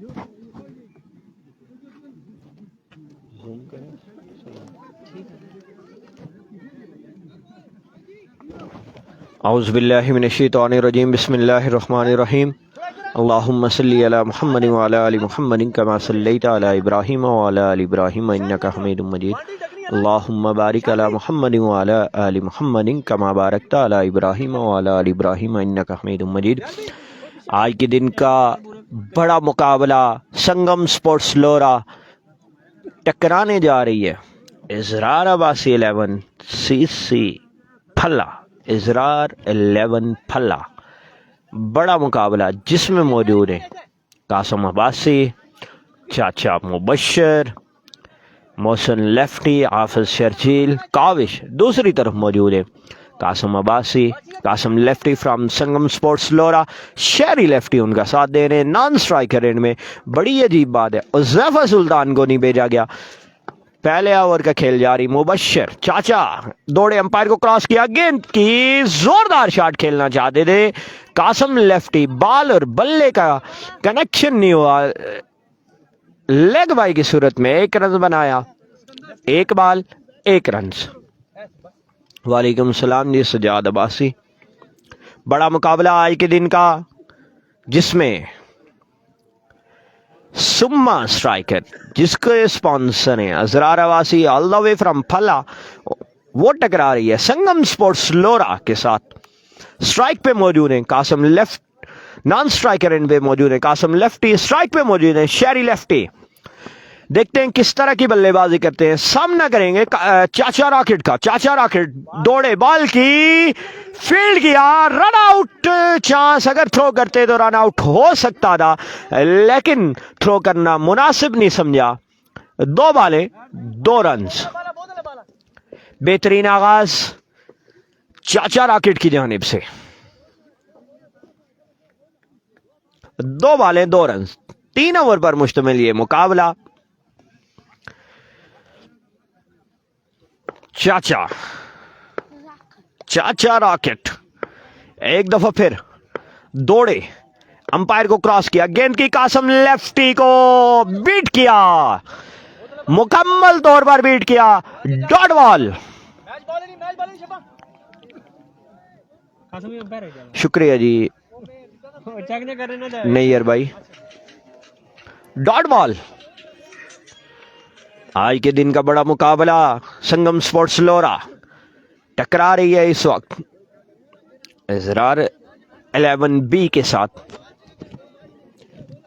औज़ु बिल्लाहि मिनश्शैतानिर्रजीम बिस्मिल्लाहिर्रहमानिर्रहीम अल्लाहुम्मा सल्लि अला मुहम्मद व अला आलि मुहम्मद कमा सल्लैता अला इब्राहीम व अला आलि इब्राहीम इन्नका हमीदुम मजीद अल्लाहुम्मा बारिक अला मुहम्मद व अला आलि मुहम्मद कमा बारकता अला इब्राहीम व अला आलि इब्राहीम इन्नका हमीदुम मजीद। आज के दिन का बड़ा मुकाबला संगम स्पोर्ट्स लोरा टकराने जा रही है इजरार अब्बासी 11 सीसी फल्ला। इजरार 11 फल्ला बड़ा मुकाबला जिसमें मौजूद है कासम अब्बासी, चाचा मुबशर, मोहसिन लेफ्टी, हाफिज शर्जील, काविश दूसरी तरफ मौजूद है Qasim Abbasi, Qasim Lefty from Sangam sports Lora, शहरी लेफ्टी उनका साथ दे रहे हैं। नॉन स्ट्राइकर एंड में बड़ी अजीब बात है उज़ैफा सुल्तान को नहीं भेजा गया। पहले ओवर का खेल जारी, मुबशर चाचा दौड़े, अंपायर को क्रॉस किया, गेंद की जोरदार शॉट खेलना चाहते थे कासम लेफ्टी, बॉल और बल्ले का कनेक्शन नहीं हुआ। लेग बाई की सूरत में 1 रन बनाया, 1 बॉल 1 रन। वालेकुम सलाम जी सजाद अब्बासी। बड़ा मुकाबला आज के दिन का जिसमें सुम्मा स्ट्राइकर जिसके स्पॉन्सर हैं Israr Abbasi all the way from फला, वो टकरा रही है संगम स्पोर्ट्स लोरा के साथ। स्ट्राइक पे मौजूद है Qasim left, non striker end पे मौजूद है कासम लेफ्टी, स्ट्राइक पे मौजूद है शहरी लेफ्टी। देखते हैं किस तरह की बल्लेबाजी करते हैं। सामना करेंगे चाचा रॉकेट का। चाचा रॉकेट दौड़े, बॉल की फील्ड किया, रन आउट चांस, अगर थ्रो करते तो रन आउट हो सकता था लेकिन थ्रो करना मुनासिब नहीं समझा। 2 बॉलें 2 रन। बेहतरीन आगाज चाचा रॉकेट की जानिब से। 2 बॉलें 2 रन, 3 ओवर पर मुश्तमिल ये मुकाबला। चाचा चाचा रॉकेट एक दफा फिर दौड़े, अंपायर को क्रॉस किया, गेंद की कासम लेफ्टी को बीट किया, मुकम्मल तौर पर बीट किया। Dot ball. शुक्रिया जी नहीं यार भाई। Dot ball. आज के दिन का बड़ा मुकाबला संगम स्पोर्ट्स लोरा टकरा रही है इस वक्त इजरार 11 बी के साथ।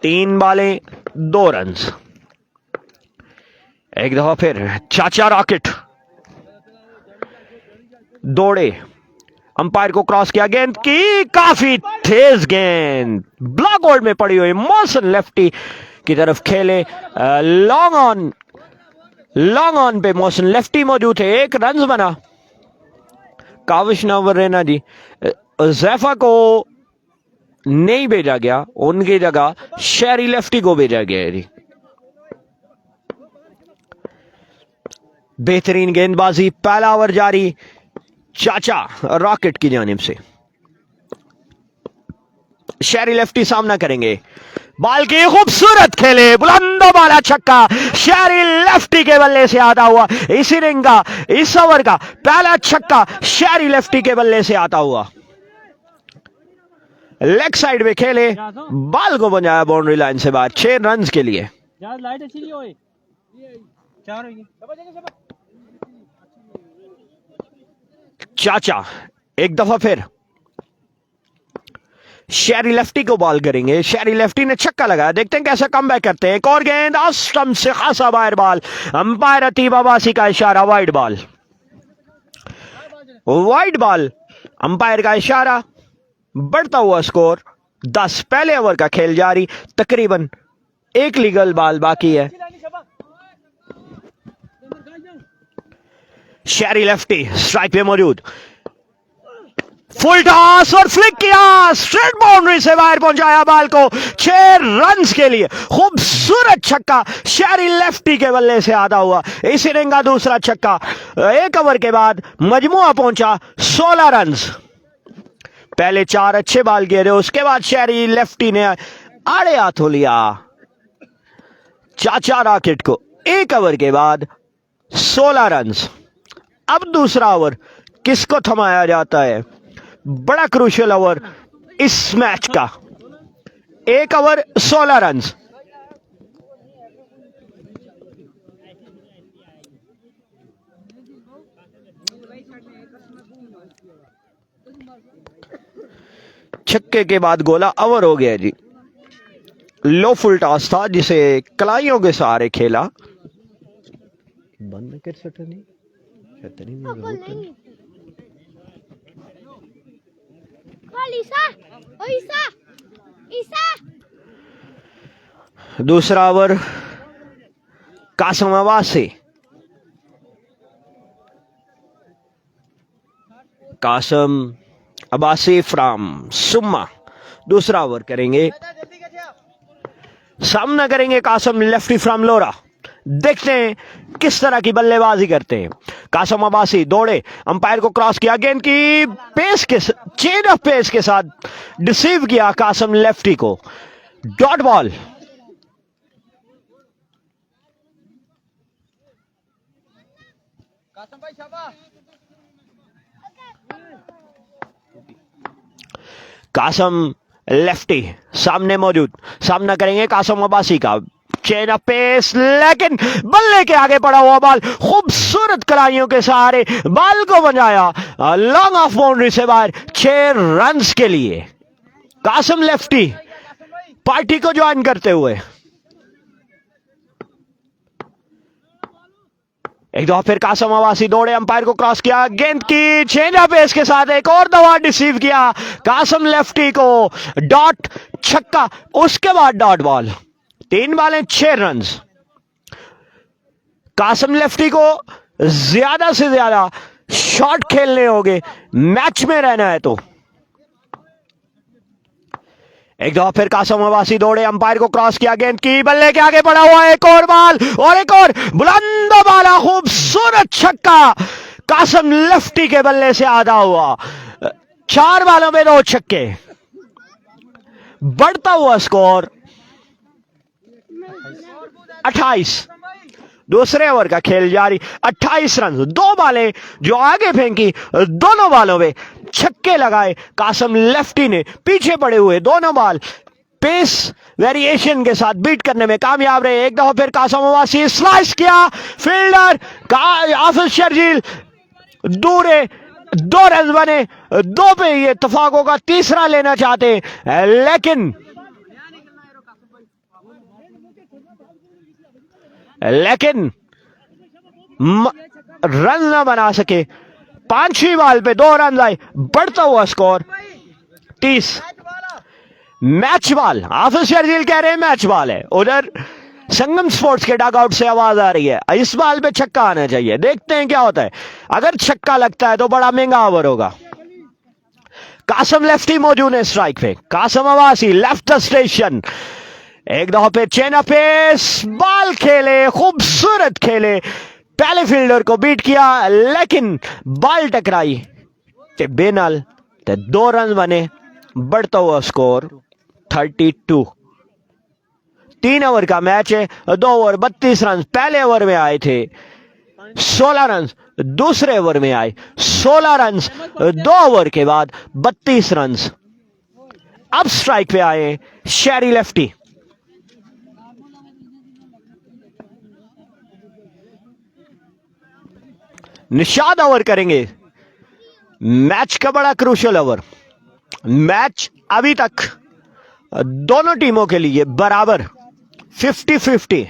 3 बॉलें 2 रन। एक दफा फिर चाचा रॉकेट दौड़े, अंपायर को क्रॉस किया, गेंद की काफी तेज गेंद ब्लॉक होल्ड में पड़ी हुई, मोहसिन लेफ्टी की तरफ खेले। लॉन्ग ऑन पे मोहसिन लेफ्टी मौजूद थे, 1 रन बना। काविश नवर रैना जी, उज़ैफा को नहीं भेजा गया, उनकी जगह शहरी लेफ्टी को भेजा गया जी। बेहतरीन गेंदबाजी, पहला ओवर जारी चाचा रॉकेट की जानिब से। शहरी लेफ्टी सामना करेंगे, बॉल की खूबसूरत खेले, बुलंद वाला छक्का शहरी लेफ्टी के बल्ले से आता हुआ। इस इनिंग का, इस ओवर का पहला छक्का शहरी लेफ्टी के बल्ले से आता हुआ। लेग साइड में खेले, बॉल को बजाया बाउंड्री लाइन से बाहर, 6 रन के लिए। चाचा एक दफा फिर शहरी लेफ्टी को बॉल करेंगे, शहरी लेफ्टी ने छक्का लगाया, देखते हैं कैसे कमबैक करते हैं। एक और गेंद स्टंप से खासा बाहर, बॉल, अंपायर अतीब अब्बासी का इशारा, wide ball. Wide ball, umpire का इशारा, बढ़ता हुआ स्कोर 10। पहले ओवर का खेल जारी, तकरीबन 1 लीगल बॉल बाकी है। शहरी लेफ्टी स्ट्राइक पे मौजूद, फुल टॉस और फ्लिक किया, स्ट्रेट बाउंड्री से बाहर पहुंचाया बॉल को, 6 रन के लिए। खूबसूरत छक्का शहरी लेफ्टी के बल्ले से आता हुआ, इस इनिंग का दूसरा छक्का। 1 ओवर के बाद मजमुआ पहुंचा 16 रन। पहले 4 अच्छे बॉल किए थे, उसके बाद शहरी लेफ्टी ने आड़े हाथों लिया चाचा रॉकेट को 1 ओवर के बाद 16 रन। अब दूसरा ओवर किसको थमाया जाता है? बड़ा क्रूशियल ओवर इस मैच का, 1 ओवर 16 रन। छक्के के बाद गोला ओवर हो गया जी। लो फुल टॉस था जिसे कलाइयों के सहारे खेला। बंद कर सकते नहीं दूसरा ओवर कासम अब्बासी। कासम अब्बासी फ्रॉम सुम्मा दूसरा ओवर करेंगे। सामना करेंगे कासम लेफ्टी फ्रॉम लोरा। देखते हैं किस तरह की बल्लेबाजी करते हैं। कासम अब्बासी दौड़े, अंपायर को क्रॉस किया, गेंद की पेस के चेंज ऑफ पेस के साथ डिसीव किया कासम लेफ्टी को। Dot ball. कासम लेफ्टी सामने मौजूद, सामना करेंगे कासम अब्बासी का। चेन ऑफ पेस, लेकिन बल्ले के आगे पड़ा हुआ बॉल खूबसूरत कलाइयों के सहारे बॉल को बजाया लॉन्ग ऑफ बाउंड्री से बाहर 6 रन्स के लिए। कासम लेफ्टी पार्टी को ज्वाइन करते हुए एक दफा फिर कासम अब्बासी दौड़े, अंपायर को क्रॉस किया, गेंद की चेंज ऑफ पेस के साथ एक और दफा डिसीव किया कासम लेफ्टी को। डॉट छक्का, उसके बाद डॉट बॉल। 3 बॉलें 6 रन। कासम लेफ्टी को ज्यादा से ज्यादा शॉट खेलने होंगे मैच में रहना है तो। एक दफा फिर कासम अब्बासी दौड़े, अंपायर को क्रॉस किया, गेंद की बल्ले के आगे पड़ा हुआ एक और बॉल और एक और बुलंद बाला खूबसूरत छक्का कासम लेफ्टी के बल्ले से आधा हुआ। 4 बॉलों में 2 छक्के। बढ़ता हुआ स्कोर 28। दूसरे ओवर का खेल जारी। 28 रन। 2 बॉलें जो आगे फेंकी, दोनों बॉलों में छक्के लगाए कासम लेफ्टी ने। पीछे पड़े हुए दोनों बॉल पेस वेरिएशन के साथ बीट करने में कामयाब रहे। एक दफा फिर कासम अब्बासी स्लाइस किया, फील्डर हाफिज शर्जील दूर 2 रन बने। 2 पे ये इत्तेफाक होगा, तीसरा लेना चाहते लेकिन रन ना बना सके। 5वीं बॉल पे 2 रन आए। बढ़ता हुआ स्कोर 30। मैच बॉल, हाफिज शर्जील कह रहे हैं मैच बॉल है। उधर संगम स्पोर्ट्स के डगआउट से आवाज आ रही है इस बॉल पे छक्का आना चाहिए। देखते हैं क्या होता है। अगर छक्का लगता है तो बड़ा महंगा ओवर होगा। कासम लेफ्टी मौजूद है स्ट्राइक पे। Qasim Abbasi left the station. एक दफा पे चेन ऑफ पेस, बॉल खेले, खूबसूरत खेले, पहले फील्डर को बीट किया लेकिन बॉल टकराई ते बेनल ते 2 रन बने। बढ़ता हुआ स्कोर 32। 3 ओवर का मैच है। 2 ओवर 32 रन। पहले ओवर में आए थे 16 रन, दूसरे ओवर में आए 16 रन। 2 ओवर के बाद 32 रन। अब स्ट्राइक पे आए शेरी लेफ्टी। निशाद ओवर करेंगे। मैच का बड़ा क्रूशियल ओवर। मैच अभी तक दोनों टीमों के लिए बराबर 50-50।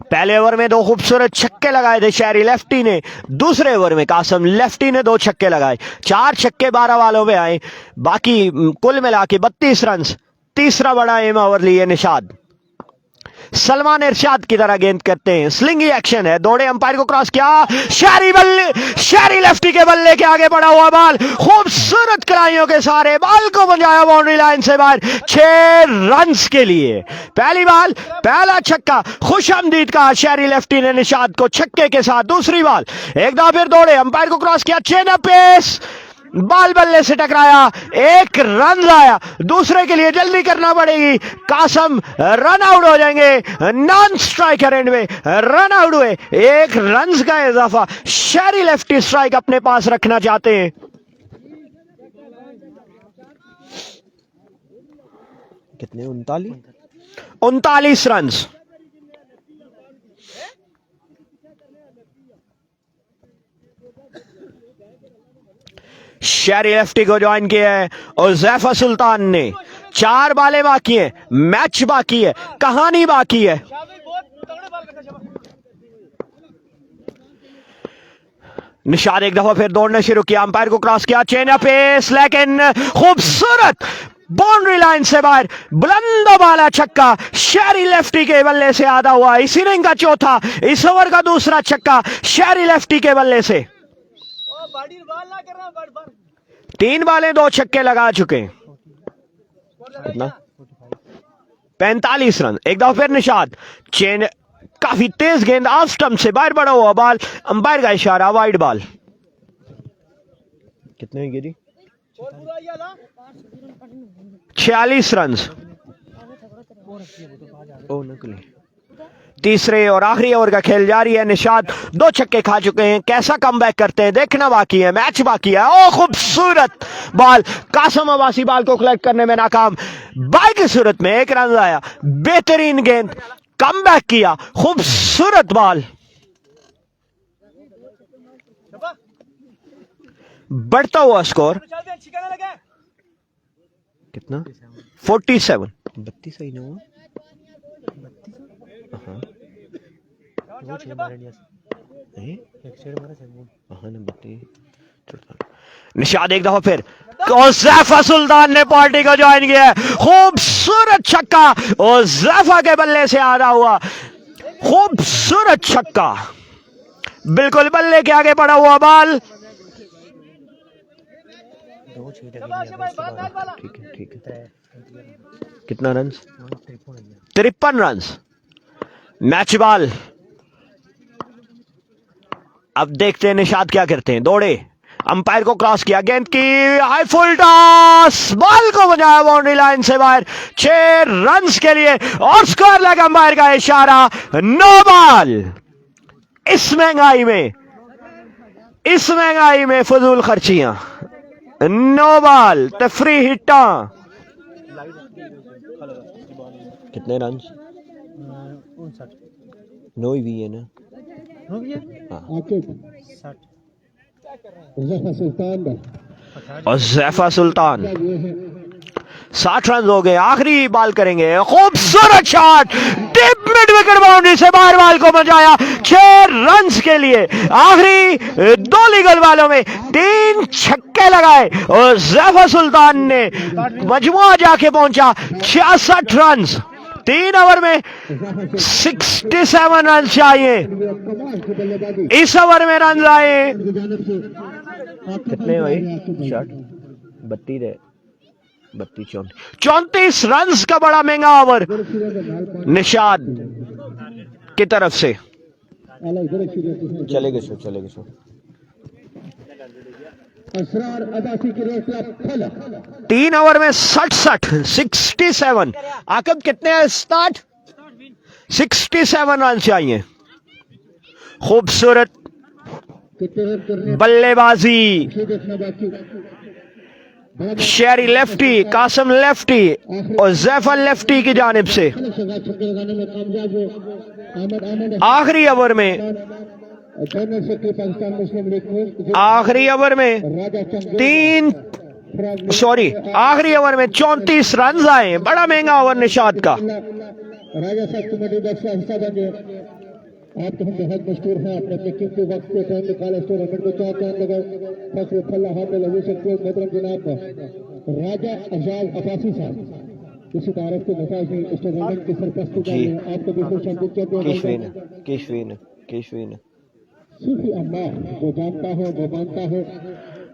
पहले ओवर में 2 खूबसूरत छक्के लगाए थे शेरी लेफ्टी ने। दूसरे ओवर में कासम लेफ्टी ने 2 छक्के लगाए। 4 छक्के 12 वालों में आए। बाकी कुल मिला के 32 रन। तीसरा बड़ा एम ओवर लिए निशाद। सलमान इरशाद की तरह गेंद करते हैं। स्लिंगी एक्शन है। दौड़े, अंपायर को क्रॉस किया, शेरी लेफ्टी के बल्ले के आगे पड़ा हुआ बॉल खूबसूरत कलाइयों के सारे बॉल को बजाया बाउंड्री लाइन से बाहर 6 रन्स के लिए। पहली बॉल पहला छक्का खुशामदीद का शेरी लेफ्टी ने निशाद को छक्के के साथ। दूसरी बॉल एक दफा फिर दौड़े, अंपायर को क्रॉस किया, चेन ऑफ पेस, बाल बल्ले से टकराया, एक रन आया, दूसरे के लिए जल्दी करना पड़ेगी। कासम रन आउट हो जाएंगे, नॉन स्ट्राइकर एंड में रन आउट हुए, एक रन का इजाफा। शेरी लेफ्टी स्ट्राइक अपने पास रखना चाहते हैं। कितने? 39 रन। शेरी लेफ्टी को ज्वाइन किया है और ज़ैफा सुल्तान ने। 4 बालें बाकी हैं, मैच बाकी है, कहानी बाकी है। निशाद एक दफा फिर दौड़ना शुरू किया, अंपायर को क्रॉस किया, चेंज अप पेस, लेकिन खूबसूरत बाउंड्री लाइन से बाहर, बुलंद वाला छक्का शेरी लेफ्टी के बल्ले से आधा हुआ। इस इनिंग का चौथा, इस ओवर का दूसरा छक्का शेरी लेफ्टी के बल्ले से। 3 बालें 2 छक्के लगा चुके हैं। कितना? 45 रन। एक दफा फिर निशाद, चेंज, काफी तेज गेंद ऑफ स्टंप से बाहर बढ़ा हुआ बॉल, अंपायर का इशारा वाइड बॉल। कितने गिरी? 46 रन। तीसरे और आखिरी ओवर का खेल जारी है। निशाद 2 छक्के खा चुके हैं, कैसा कमबैक करते हैं देखना बाकी है, मैच बाकी है। ओ खूबसूरत बॉल, कासम अब्बासी बॉल को कलेक्ट करने में नाकाम, बाई की सूरत में 1 रन आया। बेहतरीन गेंद, कमबैक किया, खूबसूरत बॉल। बढ़ता हुआ स्कोर कितना? 47। 32 सही ना हुआ? निशाद एक दफा फिर, ज़ैफा सुल्तान ने पार्टी को ज्वाइन किया है। खूबसूरत छक्का और ज़ैफा के बल्ले से आ रहा हुआ, खूबसूरत छक्का, बिल्कुल बल्ले के आगे पड़ा हुआ बॉल। ठीक है। कितना रन? 53 रन। Match ball. अब देखते हैं निशाद क्या करते हैं। दौड़े, अंपायर को क्रॉस किया, गेंद की हाई फुल टॉस, बॉल को बजाया बाउंड्री लाइन से बाहर, 6 रन के लिए और स्कोर लगा। अंपायर का इशारा, नो बॉल। इस महंगाई में फजूल खर्चियां, नो बॉल, तफरी हिट्टा। कितने रन? 9 भी है ना? और ज़ैफा सुल्तान 60 रन हो गए। आखिरी बॉल करेंगे, खूबसूरत shot, deep mid wicket boundary से बाहर बॉल को बचाया, 6 रन के लिए। आखिरी 2 लीगल बॉलों में 3 छक्के लगाए और ज़ैफा सुल्तान ने मजमुआ जाके पहुंचा 66 रन। 3 ओवर में 67 रन चाहिए, इस ओवर में रन आए कितने भाई? शॉट 34 रन का बड़ा महंगा ओवर निशाद की तरफ से। चलेगा सो 3 ओवर में 67। आकब कितने हैं? 67 रन चाहिए। खूबसूरत बल्लेबाजी, शेरी लेफ्टी, कासम लेफ्टी और ज़ैफा लेफ्टी की जानिब से। आखिरी ओवर में 34 रन आए, बड़ा महंगा ओवर निशाद का। राजा साहब कमेटी का हिस्सा बन गए। आप तो हम बहुत मशहूर हैं, अपने अपने कीमती वक्त पे टाइम निकाले, इस टूर्नामेंट को 4 चांद लगाए, फसल फल हाथ में लगे सकते हो। मोहतरम जनाब राजा एजाज अब्बासी साहब इसी तारीफ के मुताबिक इस टूर्नामेंट की सरपरस्ती कर रहे हैं। आपको बिल्कुल शामिल करते हैं केशवीन सूफी अम्मार, जो जानता है वो मानता है।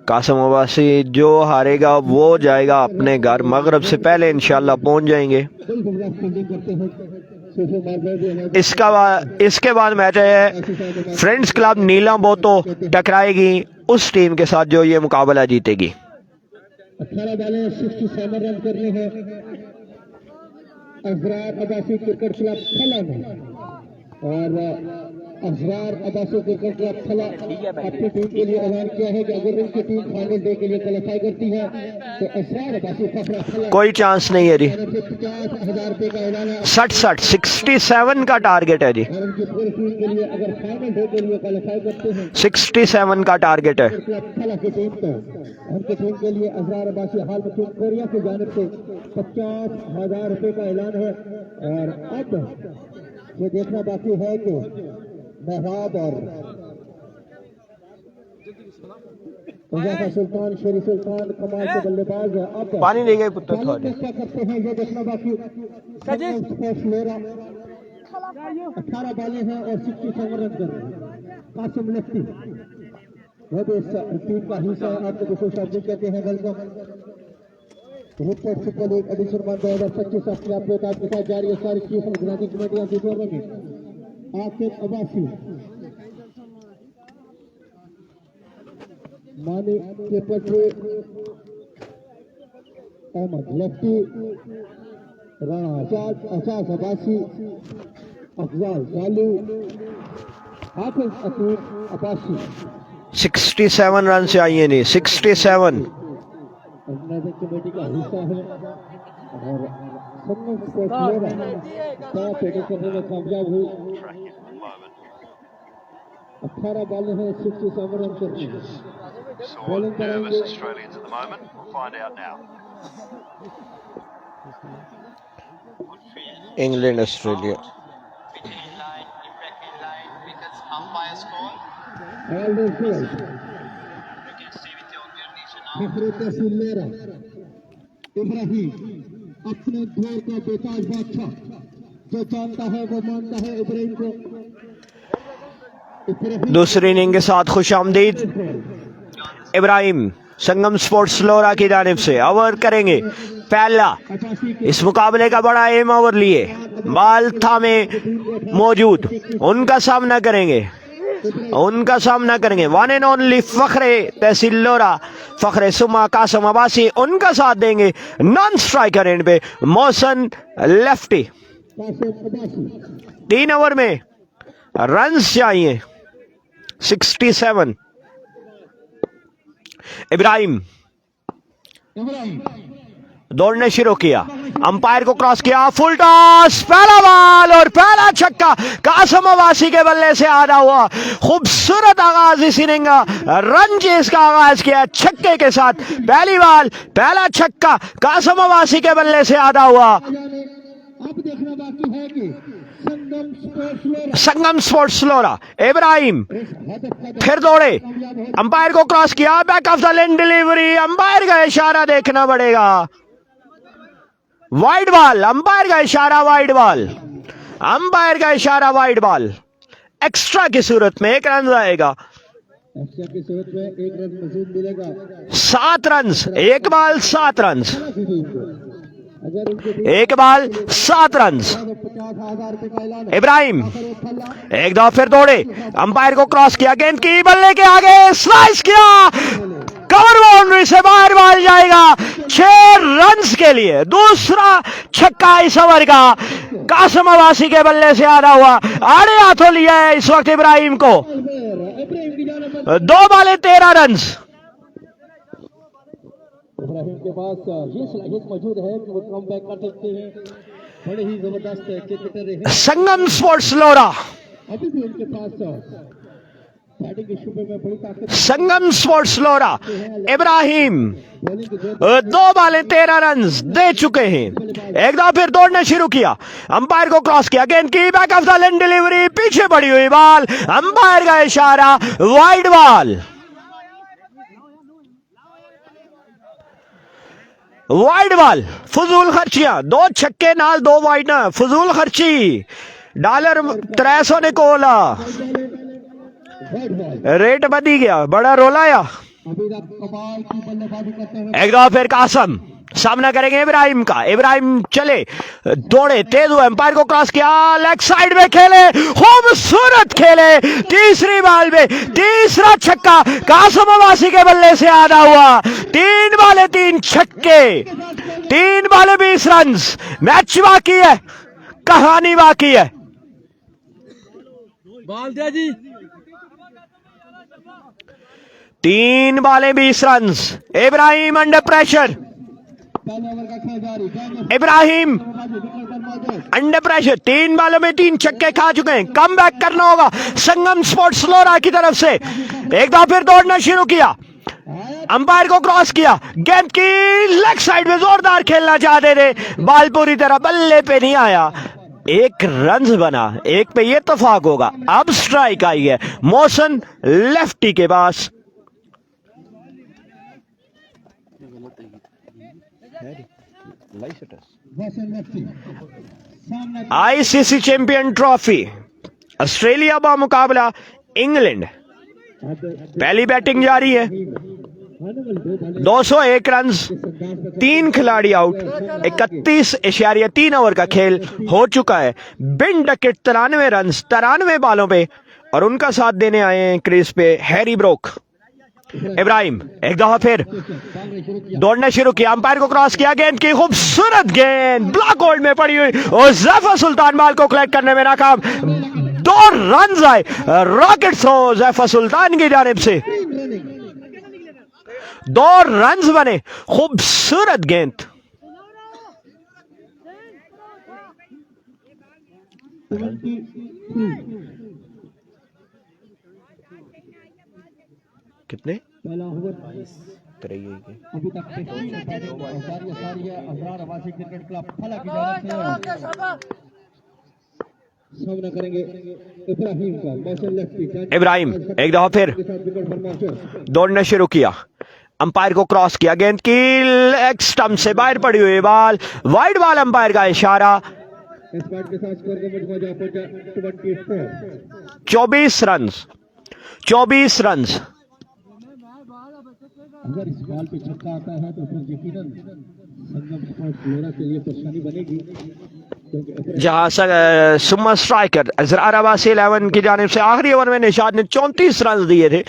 कासम अब्बासी, जो हारेगा वो जाएगा अपने घर, मगरब से पहले इंशाल्लाह पहुंच जाएंगे। इसके बाद मैच है फ्रेंड्स क्लब नीला बोतो टकराएगी उस टीम के साथ जो ये मुकाबला जीतेगी। 18 बॉलें 67 रन करने हैं अजरार अब्बासी क्रिकेट क्लब फला में। और अजरार अब्बासी क्रिकेट क्लब फला अपनी टीम के लिए ऐलान किया है कि अगर उनकी टीम फाइनल डे के लिए क्वालिफाई करती है तो अजरार अब्बासी फखरा फला कोई चांस नहीं है जी। 50,000 रुपए का ऐलान है 67 का टारगेट है जी। और उनकी पूरी टीम के लिए अगर फाइनल डे के लिए क्वालिफाई करते हैं 67 का टारगेट है। क्लब फला की टीम को उनकी टीम के लिए अजरार अब्बासी हाल में कोरिया की जानिब से 50,000 रुपए का ऐलान है। और अब ये देखना बाकी है कि महराब और मुजफ्फर सुल्तान शेरी सुल्तान कमाल के बल्लेबाज है। अब पानी ले गए पुत्र क्या करते हैं ये देखना बाकी। स्पोर्ट्स लेरा 18 बॉलें हैं और 67 रन कर रहे हैं। कासिम लफ्ती वो भी इस टीम का हिस्सा है। आपको खुश आमदीद कहते हैं। वेलकम सुपर लीग एडिशन 2025 अपने आपके साथ जारी है। सारी चीज निगरानी कमेटियां जीतों में आकिब अब्बासी मानी के पटरे अहमद लफ्ती राना अजाज अब्बासी अफजाल सालू हाफिज अतीक अब्बासी 67 रन से आई है नहीं 67 कमेटी का हिस्सा है। और संगम स्पोर्ट्स लेरा पेटी करने में कामयाब हुई। 18 बॉलें हैं 67 रन करने हैं। बॉलिंग करेंगे इंग्लैंड ऑस्ट्रेलिया। इब्राहिम अपने दौर का बेताज बादशाह जो जानता है वो मानता है इब्राहिम को। दूसरी इनिंग के साथ खुश आमदीद इब्राहिम संगम स्पोर्ट्स लोरा की जानिब से ओवर करेंगे पहला। इस मुकाबले का बड़ा एम ओवर लिए बाल थामे मौजूद उनका सामना करेंगे 1 एंड ओनली फखरे तहसील लोरा फखरे सुमा कासम अब्बासी उनका साथ देंगे। नॉन स्ट्राइकर एंड पे मोहसन लेफ्टी। 3 ओवर में रन्स चाहिए 67। इब्राहिम दौड़ने शुरू किया अंपायर को क्रॉस किया फुल टॉस पहला बॉल और पहला छक्का कासम अब्बासी के बल्ले से आधा हुआ। खूबसूरत आगाज इस इनिंग का रन चेज का आगाज किया छक्के के साथ। पहली बॉल पहला छक्का कासम अब्बासी के बल्ले से आधा हुआ। अब देखना बाकी है कि संगम स्पोर्ट्स लोरा इब्राहिम फिर दौड़े अंपायर को क्रॉस किया back of the lane delivery umpire का इशारा देखना पड़ेगा। वाइड बॉल अंपायर का इशारा वाइड बॉल अंपायर का इशारा वाइड बॉल। एक्स्ट्रा की सूरत में 1 रन आएगा। एक्स्ट्रा की सूरत में 1 रन मजीद मिलेगा। 7 run 1 ball 7 run 1 ball 7 run. 50,000 रुपए का ऐलान है। इब्राहिम एक दफा फिर दौड़े अंपायर को क्रॉस किया गेंद की बल्ले के आगे स्लाइस किया कवर बाउंड्री से बाहर बॉल जाएगा 6 रन्स के लिए। दूसरा छक्का इस ओवर का कासम अब्बासी के बल्ले से आधा हुआ। आड़े हाथों लिया है इस वक्त इब्राहिम को। 2 बॉलें 13 रन्स। इब्राहिम के पास ये सलाहियत मौजूद है कि वो कम बैक कर सकते हैं। बड़े ही जबरदस्त क्रिकेटर हैं। संगम स्पोर्ट्स लोरा अभी भी उनके पास बैटिंग के शुबे में बड़ी ताकत। संगम स्पोर्ट्स लोरा इब्राहिम 2 बॉलें 13 रन दे चुके हैं। एक दफा फिर दौड़ना शुरू किया अंपायर को क्रॉस किया गेंद की back of the lane delivery पीछे पड़ी हुई बॉल अंपायर का इशारा वाइड बॉल। वाइड बॉल फजूल खर्चियां 2 छक्के नाल 2 वाइड ना फजूल खर्ची $300 ने कोला रेट बदी गया बड़ा रोला या। एक दफा फिर कासम सामना करेंगे इब्राहिम का। इब्राहिम चले, दौड़े, तेज हुए, एम्पायर को क्रॉस किया, लेग साइड में खेले, खूबसूरत खेले, तीसरी बॉल में तीसरा छक्का कासिम अब्बासी के बल्ले से आधा हुआ। 3 बॉले 3 छक्के, 3 बॉले 20 रन। मैच बाकी है, कहानी बाकी है। बाल दिया जी। 3 बॉले 20 रन। इब्राहिम अंडर प्रेशर, पहले ओवर का खेल जारी। इब्राहिम अंडर प्रेशर, 3 बॉलों में 3 छक्के खा चुके हैं। कम बैक करना होगा संगम स्पोर्ट्स लोरा की तरफ से। एक बार फिर दौड़ना शुरू किया, अंपायर को क्रॉस किया, गेंद की लेग साइड में जोरदार खेलना चाहते थे, बॉल पूरी तरह बल्ले पे नहीं आया। 1 रन बना, 1 पे ये तफाक होगा। अब स्ट्राइक आई है मोहसिन लेफ्टी के पास। आईसीसी चैंपियन ट्रॉफी, ऑस्ट्रेलिया का मुकाबला इंग्लैंड। पहली बैटिंग जारी है, 201 रन, 3 खिलाड़ी आउट, 31.3 ओवर का खेल हो चुका है। बिन डकेट 93 रन 93 बॉलों पे, और उनका साथ देने आए हैं क्रीज पे हैरी ब्रोक। इब्राहिम एक दफा फिर दौड़ना शुरू किया, अंपायर को क्रॉस किया, गेंद की खूबसूरत गेंद ब्लॉक होल्ड में पड़ी हुई, और जफर सुल्तान बॉल को कलेक्ट करने में नाकाम। 2 रन आए, रॉकेट थ्रो जफर सुल्तान की जानिब से, 2 रन बने, खूबसूरत गेंद। कितने? पहला ओवर तरैया के अभी तक अजरार अब्बासी क्रिकेट क्लब फला की जानिब से सामना करेंगे इब्राहिम का। मोहसिन लेफ्टी, इब्राहिम एक दफा फिर दौड़ना शुरू किया, अंपायर को क्रॉस किया, गेंद की लेग स्टंप से बाहर पड़ी हुई बॉल, वाइड बॉल, अंपायर का इशारा। इस बैट के साथ स्कोर का मजमू जा पहुंचा 24। 24 रन, 24 रन। अगर इस बॉल पे छक्का आता है तो फिर यकीनन संगम स्पोर्ट्स लोरा के लिए परेशानी बनेगी, क्योंकि जहां सुपर स्ट्राइकर अजरार अब्बासी 11 की जानिब से आखिरी ओवर में निशाद ने 34 रन दिए थे।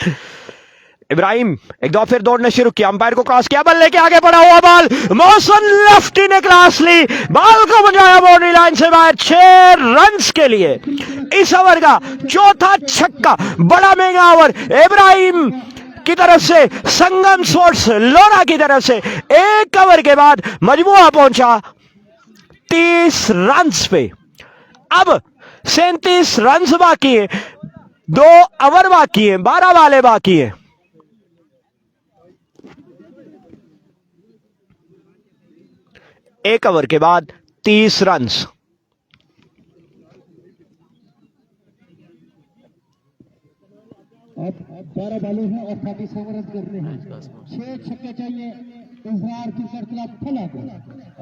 इब्राहिम एक दो फिर दौड़ना शुरू किया, अंपायर को क्रॉस किया, बल्ले के आगे बढ़ा हुआ बॉल, मोहसिन लेफ्टी ने क्लास ली, बॉल को बजाया बाउंड्री लाइन से बाहर। 6 रन के लिए इस ओवर का चौथा छक्का, बड़ा महंगा ओवर इब्राहिम की तरफ से, संगम स्पोर्ट्स लोरा की तरफ से। 1 ओवर के बाद मजमुआ पहुंचा 30 रन पे। अब 37 रन बाकी है, 2 ओवर बाकी है, 12 वाले बाकी है। एक ओवर के बाद 30 रन। अब 12 बॉलें हैं और 37 ओवर करने हैं। 6 छक्के चाहिए अजरार क्रिकेट क्लब फला को।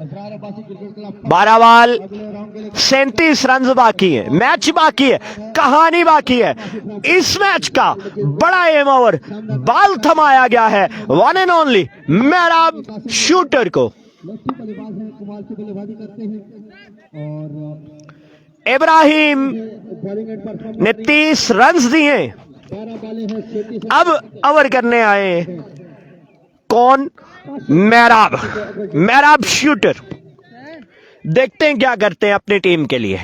अजरार अब्बासी क्रिकेट क्लब 12 बॉल, अगले राउंड के लिए 37 रन बाकी है, मैच बाकी है, कहानी बाकी है। इस मैच का बड़ा एम ओवर, बॉल थमाया गया है वन एंड ओनली मेहराब शूटर को। लेफ्टी बल्लेबाज हैं, कमाल की बल्लेबाजी करते हैं और इब्राहिम बॉलिंग एंड परफॉर्मेंस ने 30 रन दिए। 12 बॉलें हैं, 37 अब ओवर करने आए कौन? मेहराब, मेहराब शूटर। देखते हैं क्या करते हैं अपनी टीम के लिए।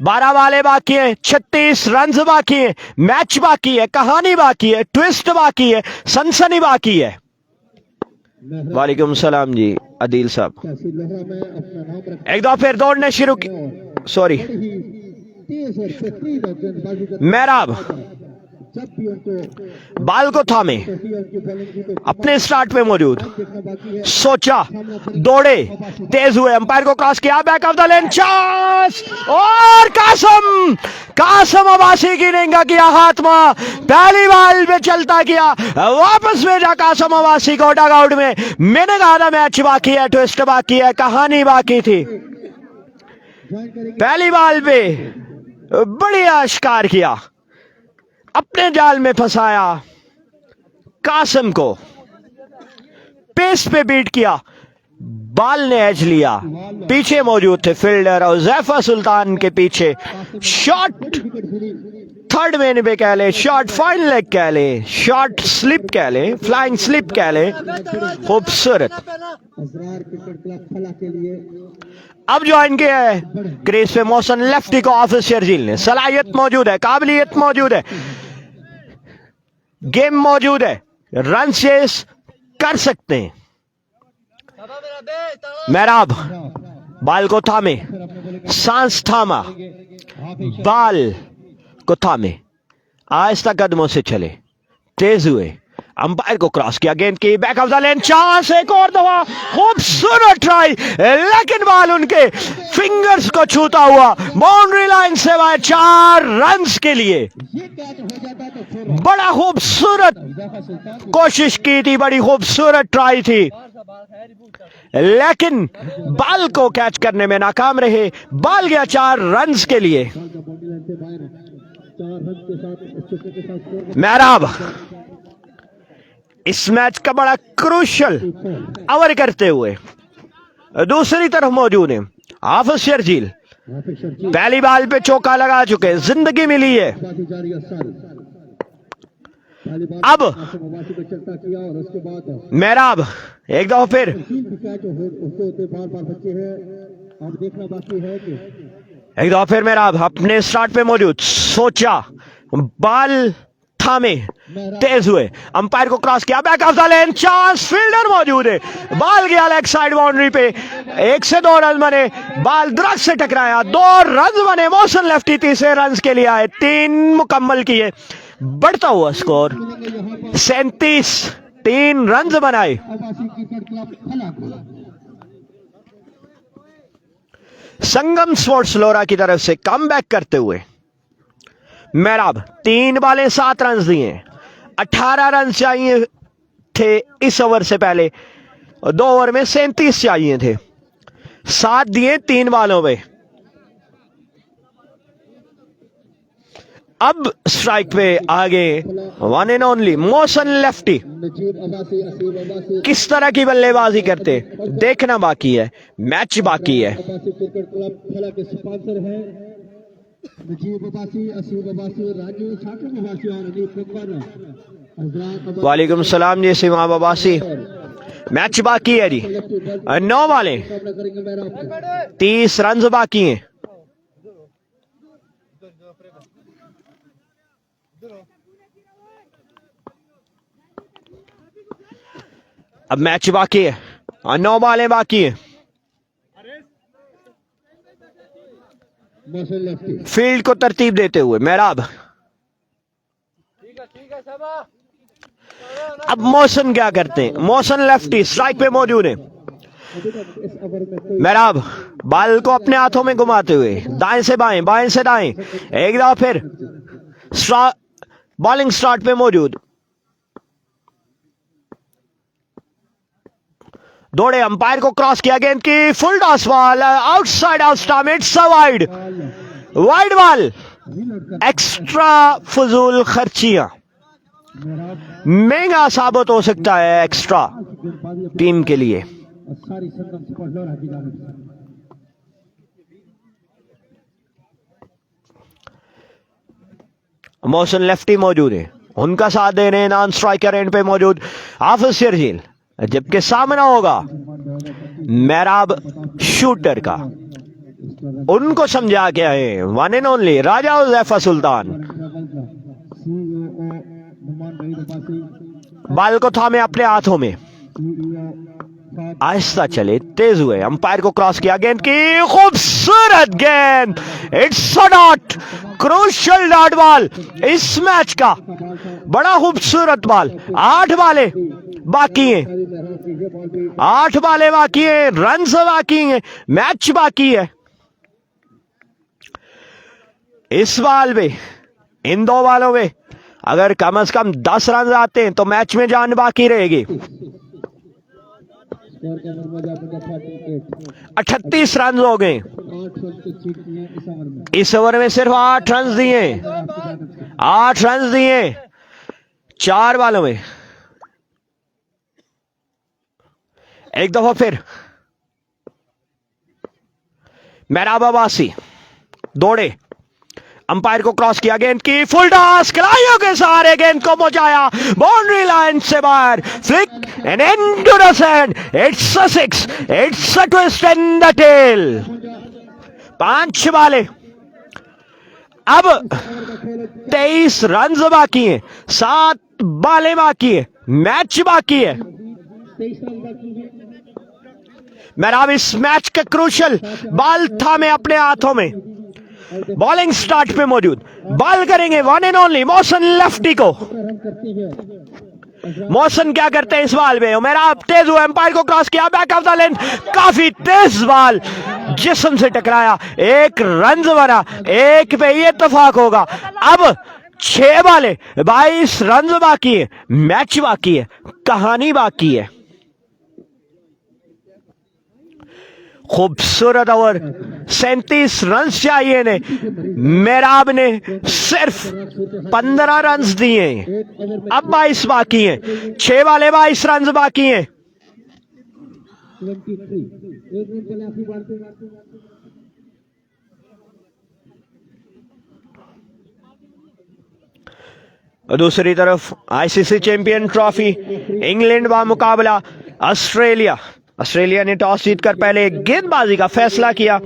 12 वाले बाकी हैं, 36 रन बाकी हैं, मैच बाकी है, कहानी बाकी है, ट्विस्ट बाकी है, सनसनी बाकी है। वालेकुम सलाम जी अदील साहब। तहसील लोहरा में अपना नाम रख एक दो फिर दौड़ने शुरू सॉरी ही तेज और बेहतरीन गेंदबाजी करते मेहराब हैं। जब भी उनको बाल को थामे, उनकी बॉलिंग की तो अपने स्टार्ट पे मौजूद, देखना बाकी है। सोचा, दौड़े, तेज हुए, अंपायर को क्रॉस किया, back of the lane, chance, और कासिम अब्बासी की नेंगा किया हाथ में, पहली बॉल पे चलता किया, वापस भेजा कासिम अब्बासी को डग आउट में। मैंने कहा था मैच बाकी है, ट्विस्ट बाकी है, कहानी बाकी थी। पहली बॉल पे बढ़िया शिकार किया, अपने जाल में फंसाया, कासिम को पेस पे बीट किया, बाल ने एज लिया, पीछे मौजूद थे फील्डर और जैफा सुल्तान के पीछे शॉट थर्ड मैन पे कह ले, शॉट फाइन लेग कह ले, शॉट स्लिप कह ले, फ्लाइंग स्लिप कह ले, खूबसूरत। असरार क्रिकेट क्लब फला के लिए अब ज्वाइन किया है क्रीज पे मोहसिन लेफ्टी को हाफिज शर्जील ने। सलाहियत मौजूद है, काबिलियत मौजूद है, गेम मौजूद है, रन चेस कर सकते हैं। मेहराब बाल को थामे, सांस थामा, बाल को थामे, आहिस्ता कदमों से चले, तेज हुए, अंपायर को क्रॉस किया, गेंद की back of the lane, chance एक और दफा, खूबसूरत ट्राई, लेकिन बॉल उनके फिंगर्स को छूता हुआ बाउंड्री लाइन से बाहर। 4 रन्स के लिए ये कैच हो जाता तो फिर बड़ा खूबसूरत जैफा सुल्तान कोशिश की थी, बड़ी खूबसूरत ट्राई थी, लेकिन बॉल को कैच करने में नाकाम रहे। बॉल गया 4 रन्स के लिए। बॉल का बॉडी लाइन से बाहर 4 रन के साथ चुके के साथ स्कोर मेहराब इस मैच का बड़ा क्रूशल ओवर करते हुए दूसरी तरफ मौजूद है हाफिज शर्जील। हाफिज शर्जील पहली बॉल पे चौका लगा चुके, जिंदगी मिली है। बाकी जारी असल पहली बार अब मवासी को चलता किया और उसके बाद मेहराब एक दफा फिर 3 कैच होते होते बार बच्चे हैं। अब देखना बाकी है कि एक दफा फिर मेहराब अपने स्टार्ट पे मौजूद, सोचा, बाल थामे, तेज हुए, अंपायर को क्रॉस किया, back of the lane, chance, fielder मौजूद है, बॉल गया लेग साइड बाउंड्री पे, 1 से 2 रन बने, बॉल दरख्त से टकराया, 2 रन बने। मोहसिन लेफ्टी तीसरे रन के लिए आए, 3 मुकम्मल किए, बढ़ता हुआ स्कोर 37, 3 रन बनाए। आवासी क्रिकेट क्लब फला को संगम स्पोर्ट्स लोरा की तरफ से कम बैक करते हुए मेहराब 3 बॉलें 7 रन दिए, 18 रन चाहिए थे इस ओवर से पहले, 2 ओवर में 37 चाहिए थे, 7 दिए 3 बॉलों पे। अब स्ट्राइक पे आगे one and only Mohsin Lefty. Najeeb Abbasi Asim Abbasi किस तरह की बल्लेबाजी करते देखना बाकी है, मैच बाकी है। अब्बासी क्रिकेट क्लब फला के स्पॉन्सर हैं नजीब अब्बासी असीम अब्बासी राजू साकिब अब्बासी और अनीफ अकबर हजरत वालेकुम सलाम जी सिमाम अब्बासी। मैच बाकी है जी, 9 बॉलें, सामना करेंगे मेरा 30 रन बाकी हैं। अब मैच बाकी है, 9 बॉलें बाकी हैं। मोहसिन लेफ्टी फील्ड को तरतीब देते हुए मेहराब, अब मोहसिन क्या करते हैं, मोहसिन लेफ्टी स्ट्राइक पे मौजूद है। अभी तक इस ओवर में कोई मेहराब बॉल को अपने हाथों में घुमाते हुए दाएं से बाएं, बाएं से दाएं, एक दफा फिर बॉलिंग स्टार्ट पे मौजूद, दौड़े, अंपायर को क्रॉस किया, गेंद की full toss ball outside off stump, it's a wide, wide ball, extra फजूल खर्चियां, महंगा साबित हो सकता है एक्स्ट्रा टीम के लिए। सारी संगम स्पोर्ट्स लोरा की जानिब से मोहसिन लेफ्टी मौजूद है, उनका साथ दे रहे हैं नॉन स्ट्राइकर एंड पे मौजूद हाफिज शर्जील, जबकि सामना होगा मेहराब शूटर का। उनको समझा के आए वन एंड ओनली राजा जैफा सुल्तान। सीईओ नुमान वहीद अब्बासी बाल को थामे अपने हाथों में, सीईओ आहिस्ता चले, तेज हुए, अंपायर को क्रॉस किया, गेंद की खूबसूरत गेंद, it's a dot, crucial dot ball इस मैच का, बड़ा खूबसूरत बॉल। 8 बालें बाकी हैं, 8 बालें बाकी हैं, रन बाकी हैं, मैच बाकी है। इस बॉल में, इन 2 बालों में अगर कम से कम 10 रन आते हैं तो मैच में जान बाकी रहेगी। स्कोर का नंबर आपका 38 38 रन हो गए 8 रन के चीट किए इस ओवर में इस ओवर में, सिर्फ 8 रन दिए, 8 रन दिए 4 बालों में। एक दफा फिर मेहराब अब्बासी दौड़े, अंपायर को क्रॉस किया, गेंद की फुल टॉस, खिलाड़ियों के सहारे गेंद को पहुंचाया बाउंड्री लाइन से बाहर, flick and end to the sand, it's a six, it's a twist in the tail. 5 बाले, अब 23 रन बाकी हैं, 7 बाले बाकी है, मैच बाकी है। मेहराब इस मैच के क्रूशल बॉल थामे अपने हाथों में, बॉलिंग स्टार्ट पे मौजूद, बॉल करेंगे वन एंड ओनली मौसन लेफ्टी को। मौसन क्या करते हैं इस बॉल में, मेहराब तेज हुआ, एम्पायर को क्रॉस किया, बैक ऑफ द लेंथ, काफी तेज बॉल जिस्म से टकराया, 1 रन बना, 1 पे ये इत्तेफाक होगा। अब 6 बाले, 22 रन बाकी है, मैच बाकी है, कहानी बाकी है। खूबसूरत ओवर, 37 रन चाहिए ने, मेहराब ने सिर्फ 15 रन दिए हैं, अब 22 बाकी हैं, 6 वाले 22 रन बाकी हैं। दूसरी तरफ आईसीसी चैंपियन ट्रॉफी, इंग्लैंड का मुकाबला ऑस्ट्रेलिया। ऑस्ट्रेलिया ने टॉस जीतकर पहले गेंदबाजी का फैसला किया।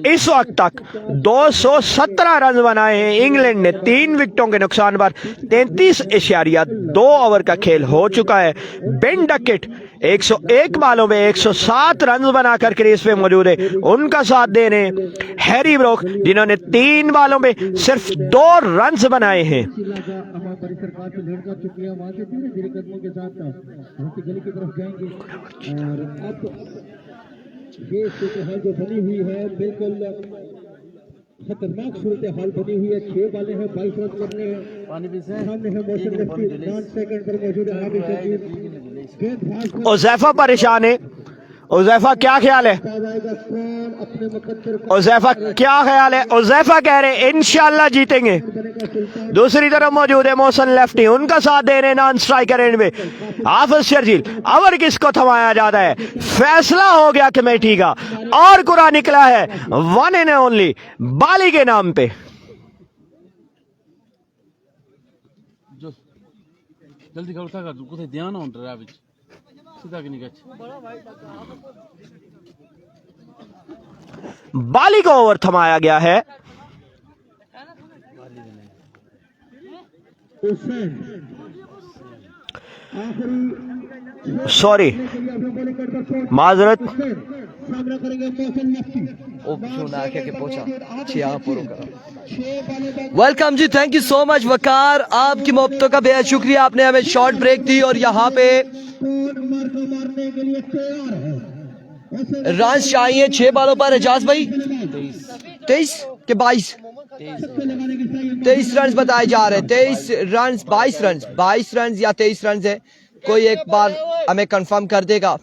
इस वक्त तक 217 रन बनाए हैं इंग्लैंड ने 3 विकेटों के नुकसान पर। 33.2 ओवर का खेल हो चुका है। बेन डकेट 101 बालों में 107 रन बनाकर क्रीज पे मौजूद है। उनका साथ दे रहे हैं हैरी ब्रोक, जिन्होंने 3 बालों में सिर्फ 2 रन बनाए हैं। ये सूरत हाल जो बनी हुई है बिल्कुल खतरनाक सूरत हाल बनी हुई है। 6 बाले हैं, 22 रन करने हैं, सामने है मौसम लेफ्टी, 9 सेकंड पर मौजूद है आबिद शकील। गेंदबाज उज़ैफा परेशान है। उज़ैफा क्या ख्याल है? उज़ैफा क्या ख्याल है? उज़ैफा कह रहे हैं इंशाल्लाह जीतेंगे। दूसरी तरफ मौजूद है मौसन लेफ्टी, उनका साथ दे रहे हैं नॉन स्ट्राइकर एंड में हाफिज शर्जील। ओवर किसको थमाया जाता है? फैसला हो गया कमेटी का और कुरा निकला है वन एंड ओनली बाली के नाम पे। जल्दी कर उठा कर कोথায় ध्यान on रे अभी सीधा के निकल। बाली को ओवर थमाया गया है। सॉरी, माजरत। Welcome ji, thank you so much Waqar, आपकी मोहब्बतों का बेहद शुक्रिया। आपने हमें शॉर्ट ब्रेक दी और यहाँ पे रन चाहिए 6 बालों पर। एजाज भाई 23 के 22 23 रन बताए जा रहे हैं। 23 रन 22 रन या 23 रन है, कोई एक बार हमें कंफर्म कर देगा।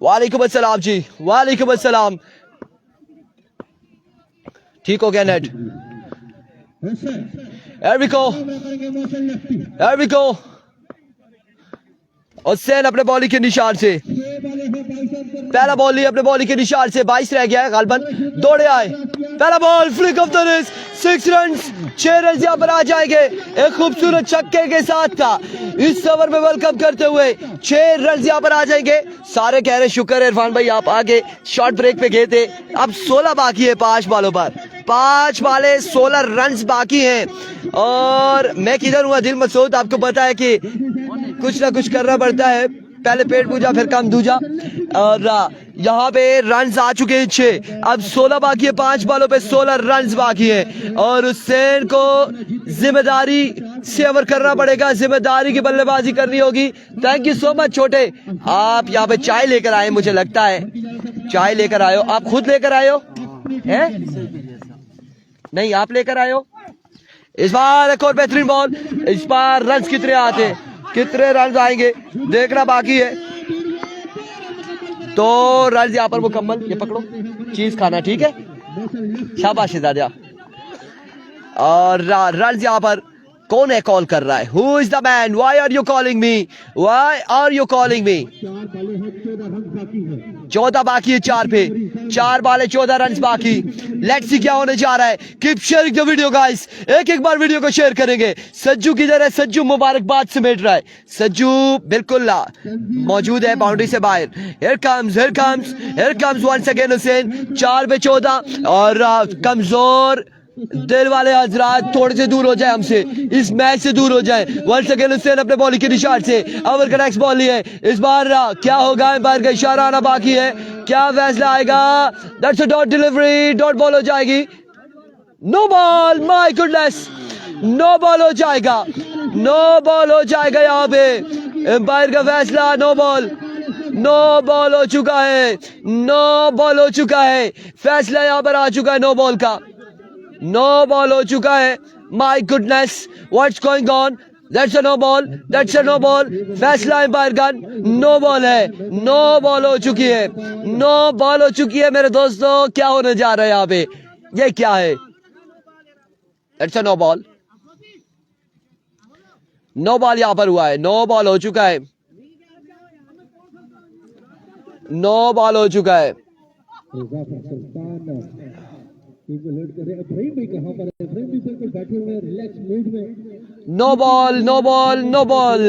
वालेकुम अस्सलाम जी, वालेकुम अस्सलाम। ठीक हो गया नेट? एरिको हुसैन अपने बॉलिंग के निशान से पहला बॉल लिया, अपने बॉलिंग के निशान से 22 रह गया है गालबन। दौड़े आए, पहला ball flick of the wrist, 6 run 6 run यहाँ पर आ जाएंगे एक खूबसूरत छक्के के साथ था। इस ओवर में वेलकम करते हुए 6 रन यहाँ पर आ जाएंगे। सारे कह रहे शुक्र है इरफान भाई आप आगे शॉर्ट ब्रेक पे गए थे। अब 16 बाकी है 5 बालों पर, 5 बाले 16 रन बाकी हैं। और मैं किधर हुआ दिल मसूद, आपको पता है कि कुछ ना कुछ करना पड़ता है, पहले पेट पूजा फिर काम दूजा। और यहाँ पे रन आ चुके हैं 6, अब 16 बाकी है, 5 बालों पे 16 रन बाकी है। और हुसैन को जिम्मेदारी से ओवर करना पड़ेगा, जिम्मेदारी की बल्लेबाजी करनी होगी। थैंक यू सो मच छोटे, आप यहाँ पे चाय लेकर आए, मुझे लगता है चाय लेकर आए हो। आप खुद लेकर आए हो हैं? नहीं आप लेकर आए हो। इस बार एक और बेहतरीन बॉल, इस बार रन कितने आते हैं, कितने रन आएंगे देखना बाकी है। तो रन यहाँ पर मुकम्मल, ये पकड़ो चीज खाना, ठीक है, शाबाश दादा। और रन यहाँ पर कौन है कॉल कर रहा है? Who is the man? Why are you calling me? Why are you calling me? 4 बालें हैं, 14 रन बाकी है। 14 बाकी है 4 पे, 4 बाले 14 रन बाकी। लेट्स सी क्या होने जा रहा है। Keep sharing the video guys, एक बार वीडियो को शेयर करेंगे। सज्जू किधर है? सज्जू मुबारकबाद समेट रहा है। सज्जू बिल्कुल मौजूद है बाउंड्री से बाहर। Here comes once again Hussain. 4 पे 14 और कमजोर दिल वाले हजरात थोड़े से दूर हो जाए हमसे, इस मैच से दूर हो जाए। वंस अगेन हुसैन अपने बॉलिंग के निशान से ओवर का नेक्स्ट बॉल है। इस बार क्या होगा? एम्पायर का इशारा आना बाकी है, क्या फैसला आएगा? That's a dot delivery, dot ball हो जाएगी। No ball, my goodness, no ball हो जाएगा, नो बॉल हो जाएगा। यहाँ पे एम्पायर का फैसला नो बॉल, नो बॉल हो चुका है, नो बॉल हो चुका है। फैसला यहाँ पर आ चुका है नो बॉल का, नो बॉल हो चुका है। My goodness, what's going on? That's a no ball, that's a no ball. फैसला एम्पायर का नो बॉल है, नो बॉल हो चुकी है, नो बॉल हो चुकी है मेरे दोस्तों। क्या होने जा रहा है यहाँ पे? ये क्या है? That's a no ball, no ball यहाँ पर हुआ है, नो बॉल हो चुका है, नो बॉल हो चुका है। जाफर सुल्तान इनको लेट कर रहे हैं। इब्राहिम भी कहां पर है? इब्राहिम भी बिल्कुल बैठे हुए हैं रिलैक्स मूड में। No ball, no ball, no ball.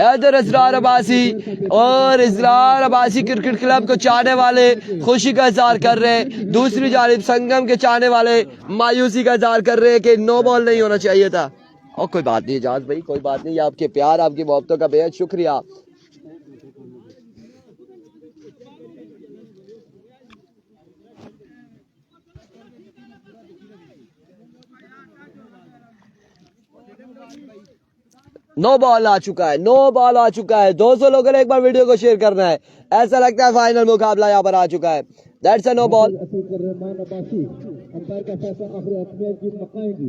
इधर इसरार अब्बासी, और इसरार अब्बासी क्रिकेट क्लब को चाहने वाले खुशी का इजहार कर रहे हैं, दूसरी जानिब संगम के चाहने वाले मायूसी का इजहार कर रहे हैं कि नो बॉल नहीं होना चाहिए था। और कोई बात नहीं इजाज भाई, कोई बात नहीं। आपके प्यार, आपकी मोहब्बतों का बेहद शुक्रिया। नो बॉल आ चुका है, नो बॉल आ चुका है। 200 लोगों ने एक बार वीडियो को शेयर करना है। ऐसा लगता है फाइनल मुकाबला यहाँ पर आ चुका है। That's a no ball. Rehman Abbasi umpire का फैसला आखिरी अहमियत की मकाएंगी।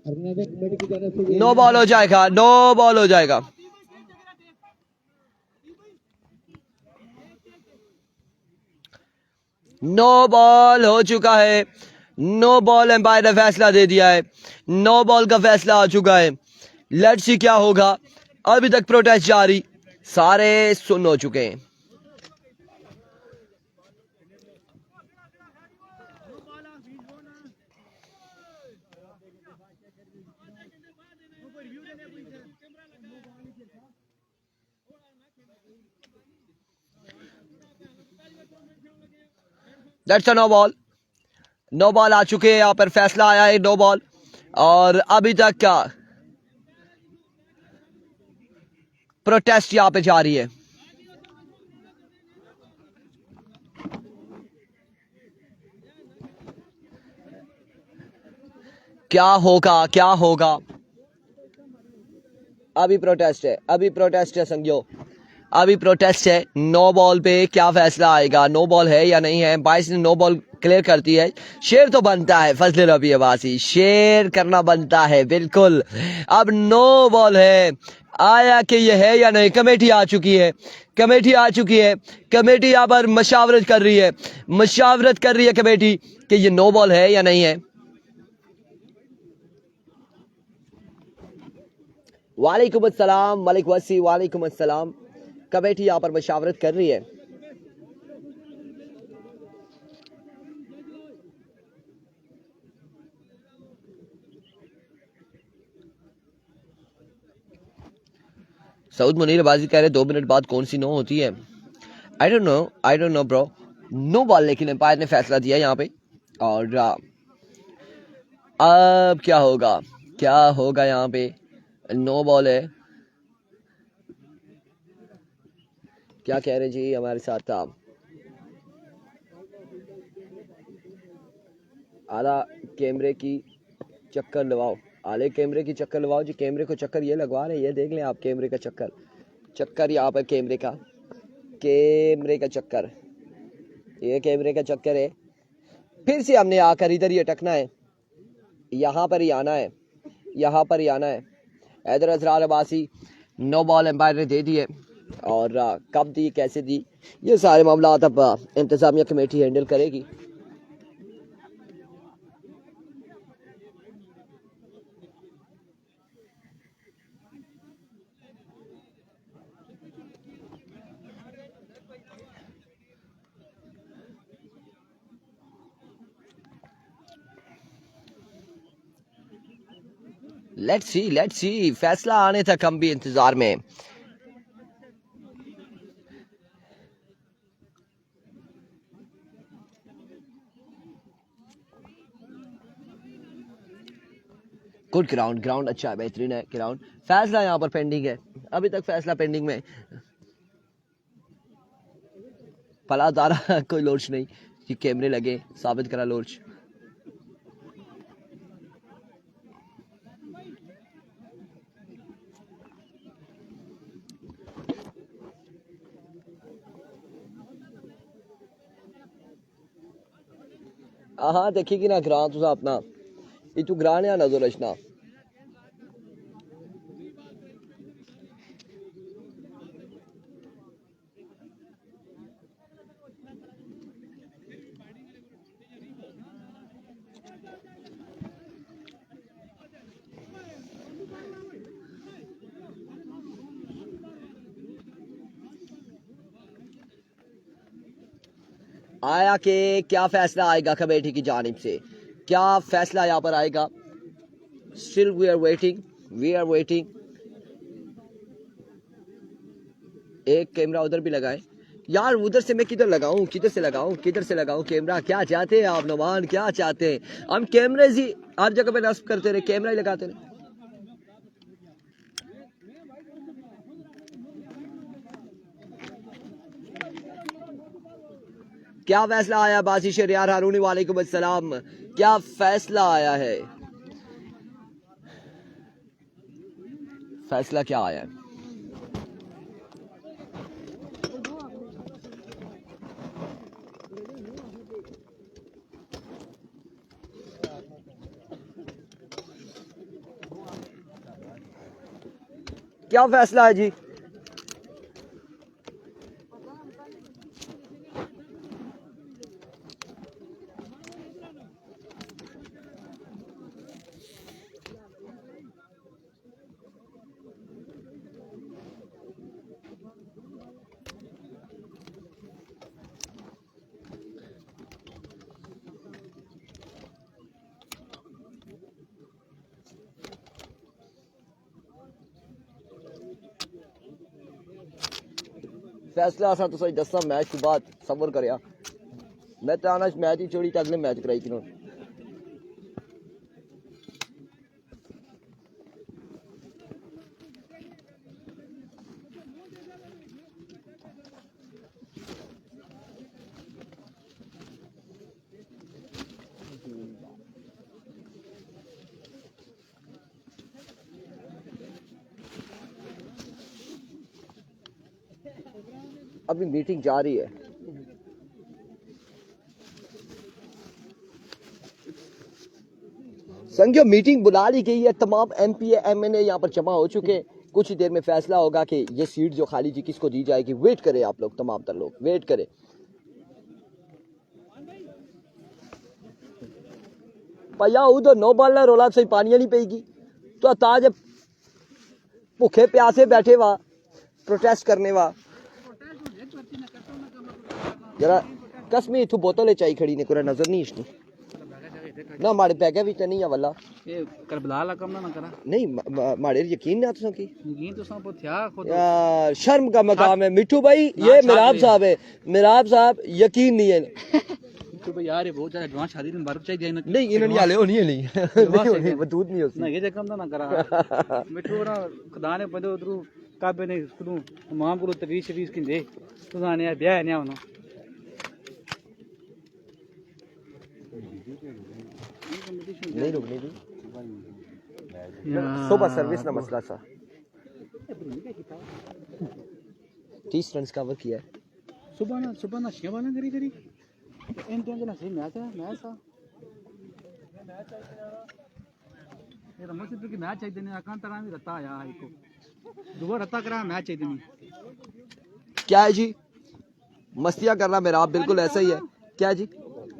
हरियाणा कमेटी की जाने से नो बॉल हो जाएगा, नो बॉल हो जाएगा। नो बॉल हो चुका है, नो बॉल। एम्पायर ने फैसला दे दिया है, नो बॉल का फैसला आ चुका है। लेट्स सी क्या होगा। अभी तक प्रोटेस्ट जारी, सारे सुन हो चुके हैं। That's a no ball, no ball आ चुके हैं। यहाँ पर फैसला आया है नो बॉल, और अभी तक का प्रोटेस्ट यहाँ पे जारी है। क्या होगा, क्या होगा? अभी प्रोटेस्ट है, अभी प्रोटेस्ट है संगियो, अभी प्रोटेस्ट है। नो बॉल पे क्या फैसला आएगा? नो बॉल है या नहीं है? 22 ने नो बॉल क्लियर करती है। शेयर तो बनता है फजल रबी अब्बासी, शेयर करना बनता है बिल्कुल। अब नो बॉल है, आया कि ये है या नहीं? कमेटी आ चुकी है, कमेटी आ चुकी है। कमेटी यहाँ पर मशावरत कर रही है, मशावरत कर रही है कमेटी कि ये नो बॉल है या नहीं है। वालेकुम अस्सलाम, मलिक वसी, वालेकुम अस्सलाम। कमेटी यहाँ पर मशावरत कर रही है। सऊद मुनीर बाजी कह रहे 2 मिनट बाद कौन सी नो होती है? I don't know bro. No ball, लेकिन एम्पायर ने फैसला दिया यहाँ पे। और अब क्या होगा, क्या होगा? यहाँ पे नो बॉल है। क्या कह रहे जी हमारे साथ था? आला कैमरे की चक्कर लगाओ, आले कैमरे की चक्कर लगाओ जी। कैमरे को चक्कर ये लगवा रहे हैं, ये देख लें आप कैमरे का चक्कर, चक्कर यहाँ पर कैमरे का, कैमरे का चक्कर, ये कैमरे का चक्कर है। फिर से हमने आकर इधर ही अटकना है, यहाँ पर ही आना है, यहाँ पर ही आना है। Haider Asrar Abbasi, no ball umpire ने दे दी है। और कब दी, कैसे दी, ये सारे मामला अब इंतजामिया कमेटी हैंडल करेगी। लेट्स सी फैसला आने तक हम भी इंतजार में। गुड ग्राउंड अच्छा है, बेहतरीन है ग्राउंड। फैसला यहाँ पर पेंडिंग है, अभी तक फैसला पेंडिंग में। फलादारा कोई लोच नहीं, ये कैमरे लगे साबित करा लोच। हाँ देखिए ना ग्रां तुसा अपना ये तू ग्रां ने नजर रचना। आया कि क्या फैसला आएगा कमेटी की जानिब से, क्या फैसला यहाँ पर आएगा। Still we are waiting. एक कैमरा उधर भी लगाएं यार, उधर से मैं किधर से लगाऊं कैमरा। क्या चाहते हैं आप नौमान, क्या चाहते हैं? हम कैमरे ही हर जगह पे नस्ब करते रहे, कैमरा ही लगाते रहे। क्या फैसला आया बासी शरियार हारूनी वालेकुम अस्सलाम, क्या फैसला आया है? फैसला क्या आया है? क्या फैसला है जी? फैसला असा तो सही दसा मैच के बाद सबर करया, मैं तो आना मैच ही छोड़ी, अगले मैच कराई थी। अभी मीटिंग जारी है। संघियों मीटिंग बुला ली गई है, तमाम एमपीए एमएनए यहाँ पर जमा हो चुके हैं। कुछ ही देर में फैसला होगा कि ये सीट जो खाली जी किसको दी जाएगी। वेट करें आप लोग, तमाम तर लोग वेट करें। भैया उधर नो बॉल रोला सही पानी नहीं पेगी तो ताज भूखे प्यासे बैठे वा प्रोटेस्ट करने वा जरा कसमी इथू बोतल चाहिए खड़ी ने कोई नजर नहीं इसने ना माड़े पैगे भी नहीं है वल्ला ये करबला ला कम ना करा नहीं माड़े यकीन ना तुसा की यकीन तो सब थया खुद यार शर्म का मकाम है मिठू भाई। ये मिराब साहब है, मिराब साहब यकीन नहीं है तो भाई यार ये बहुत ज्यादा एडवांस शादी में मुबारक चाहिए ना नहीं इन्होंने वाले होनी है नहीं वजूद नहीं होती ना ये कम ना करा मिठू ना खुदा ने पदो उधर काबे ने कुदू मां को तवीस वीस किंदे तुसा ने ब्याह ने आवनो नहीं रुकने दी सुबह सर्विस ना मसला सा 30 रन कवर किया है सुबह ना शिवा ना करी इन टाइम के ना सही मैच सा ये रमन सिद्धू की मैच चाहिए ने अकांत तरह भी रता आया इको दुबारा रता करा मैच चाहिए नहीं क्या है जी मस्तियां करना मेरा आप बिल्कुल ऐसा ही है क्या जी।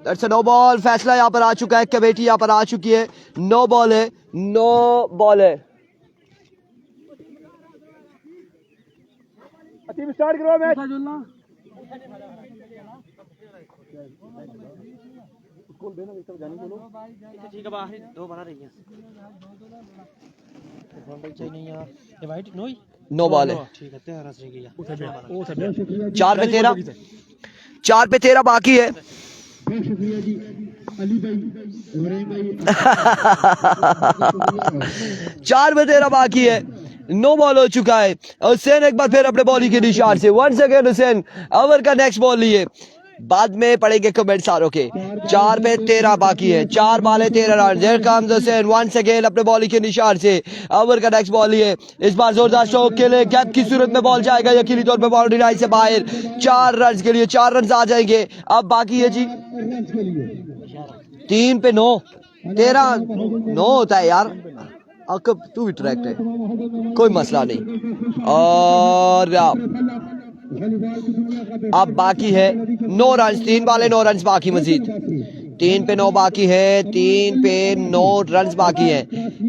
That's a no ball. फैसला यहाँ पर आ चुका है, कमेटी यहाँ पर आ चुकी है। नो बॉल है, नो बॉल है। स्टार्ट करो मैच। ठीक है बाहर दो बना रही है नो बॉल है। ठीक है 13 रन गया 4 पे 13, 4 पे 13 बाकी है। बहुत शुक्रिया जी अली भाई, इब्राहिम भाई। 4 पे 13 बाकी है, नो बॉल हो चुका है। हुसैन एक बार फिर अपने बॉलिंग के निशान से वंस अगेन हुसैन ओवर का नेक्स्ट बॉल लिए, बाद में पड़ेंगे कमेंट सारों के। 4 पे 13 बाकी है, 4 बाले 13 run. There comes Hussain once again अपने बॉलिंग के निशान से ओवर का नेक्स्ट बॉल लिए। इस बार जोरदार स्ट्रोक के लिए गैप की सूरत में बॉल जाएगा यकीनी तौर पे बाउंड्री लाइन से बाहर। 4 रन के लिए 4 रन आ जाएंगे। अब बाकी है जी 3 पे 9, 13 9 होता है यार। अकब तू भी ट्रैक्ट है, कोई मसला नहीं। और अब बाकी है 9 रन, 3 बाले 9 रन बाकी मजीद। 3 पे 9 बाकी है, 3 पे 9 रन बाकी है।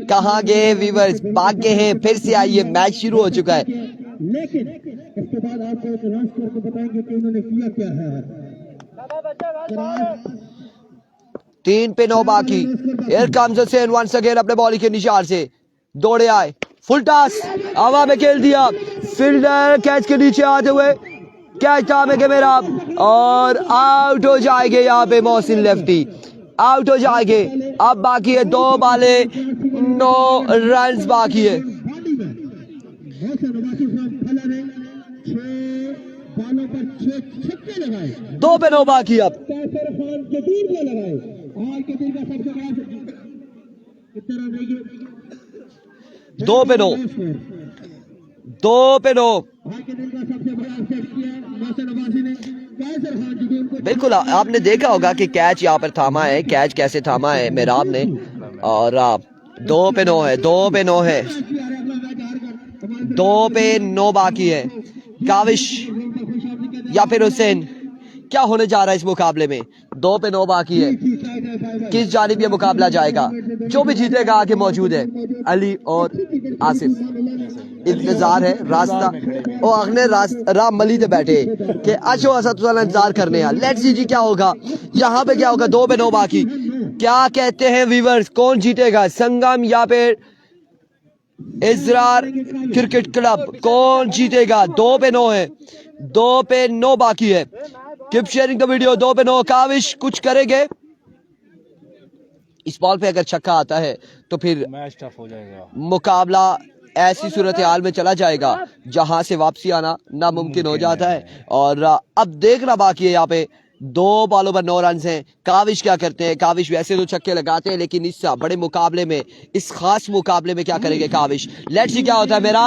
कहाँ गए वीवर्स, भाग गए हैं। फिर से आइए, मैच शुरू हो चुका है। लेकिन इसके बाद आपको एक राज करके बताएंगे कि उन्होंने किया क्या है। 3 पे 9 बाकी। Here comes Hussain once again अपने बॉलिंग के निशान से दौड़े आए, फुल टॉस हवा में खेल दिया। फील्डर कैच के नीचे आते हुए कैच थामेंगे मेरा और आउट हो जाएंगे। यहाँ पे मोहसिन लेफ्टी आउट हो जाएंगे। अब बाकी है 2 बाले 9 रन बाकी है। बहुत से नवासी साहब फला ने 6 बालों पर 6 छक्के लगाए। 2 पे 9 बाकी। अब कैसर खान जदीर ने लगाए। आज के दिन का सबसे बड़ा कितना रन रहेगी? 2 पे 9, 2 पे 9। आज के दिन का सबसे बड़ा सेट किया मोहसिन नवासी ने। कैसर खान जदीर को बिल्कुल आपने देखा होगा कि कैच यहाँ पर थामा है। कैच कैसे थामा है मेहराब ने। और 2 पे 9 है, 2 पे 9 है, 2 पे 9 बाकी है। काविश या फिर हुसैन, क्या होने जा रहा है इस मुकाबले में? 2 पे 9 बाकी है। किस जानिब ये मुकाबला जाएगा? जो भी जीतेगा आगे मौजूद है अली और आसिफ। इंतजार है रास्ता ओ अगले राम मली से बैठे कि अशो असद इंतजार करने हैं। लेट्स सी जी क्या होगा यहाँ पे, क्या होगा। 2 पे 9 बाकी। क्या कहते हैं व्यूअर्स, कौन जीतेगा, संगम या फिर इजरार क्रिकेट क्लब, कौन जीतेगा? 2 पे 9 है, 2 पे 9 बाकी है। Keep sharing the video. 2 पे 9। काविश कुछ करेंगे? इस बॉल पे अगर छक्का आता है तो फिर मैच टफ हो जाएगा। मुकाबला ऐसी सूरत हाल में चला जाएगा जहां से वापसी आना नामुमकिन हो जाता है। और अब देखना बाकी है यहाँ पे 2 बॉलों पर 9 रन हैं। काविश क्या करते हैं? काविश वैसे तो छक्के लगाते हैं, लेकिन इस बड़े मुकाबले में, इस खास मुकाबले में क्या करेंगे काविश? लेट्स सी क्या होता है। मेरा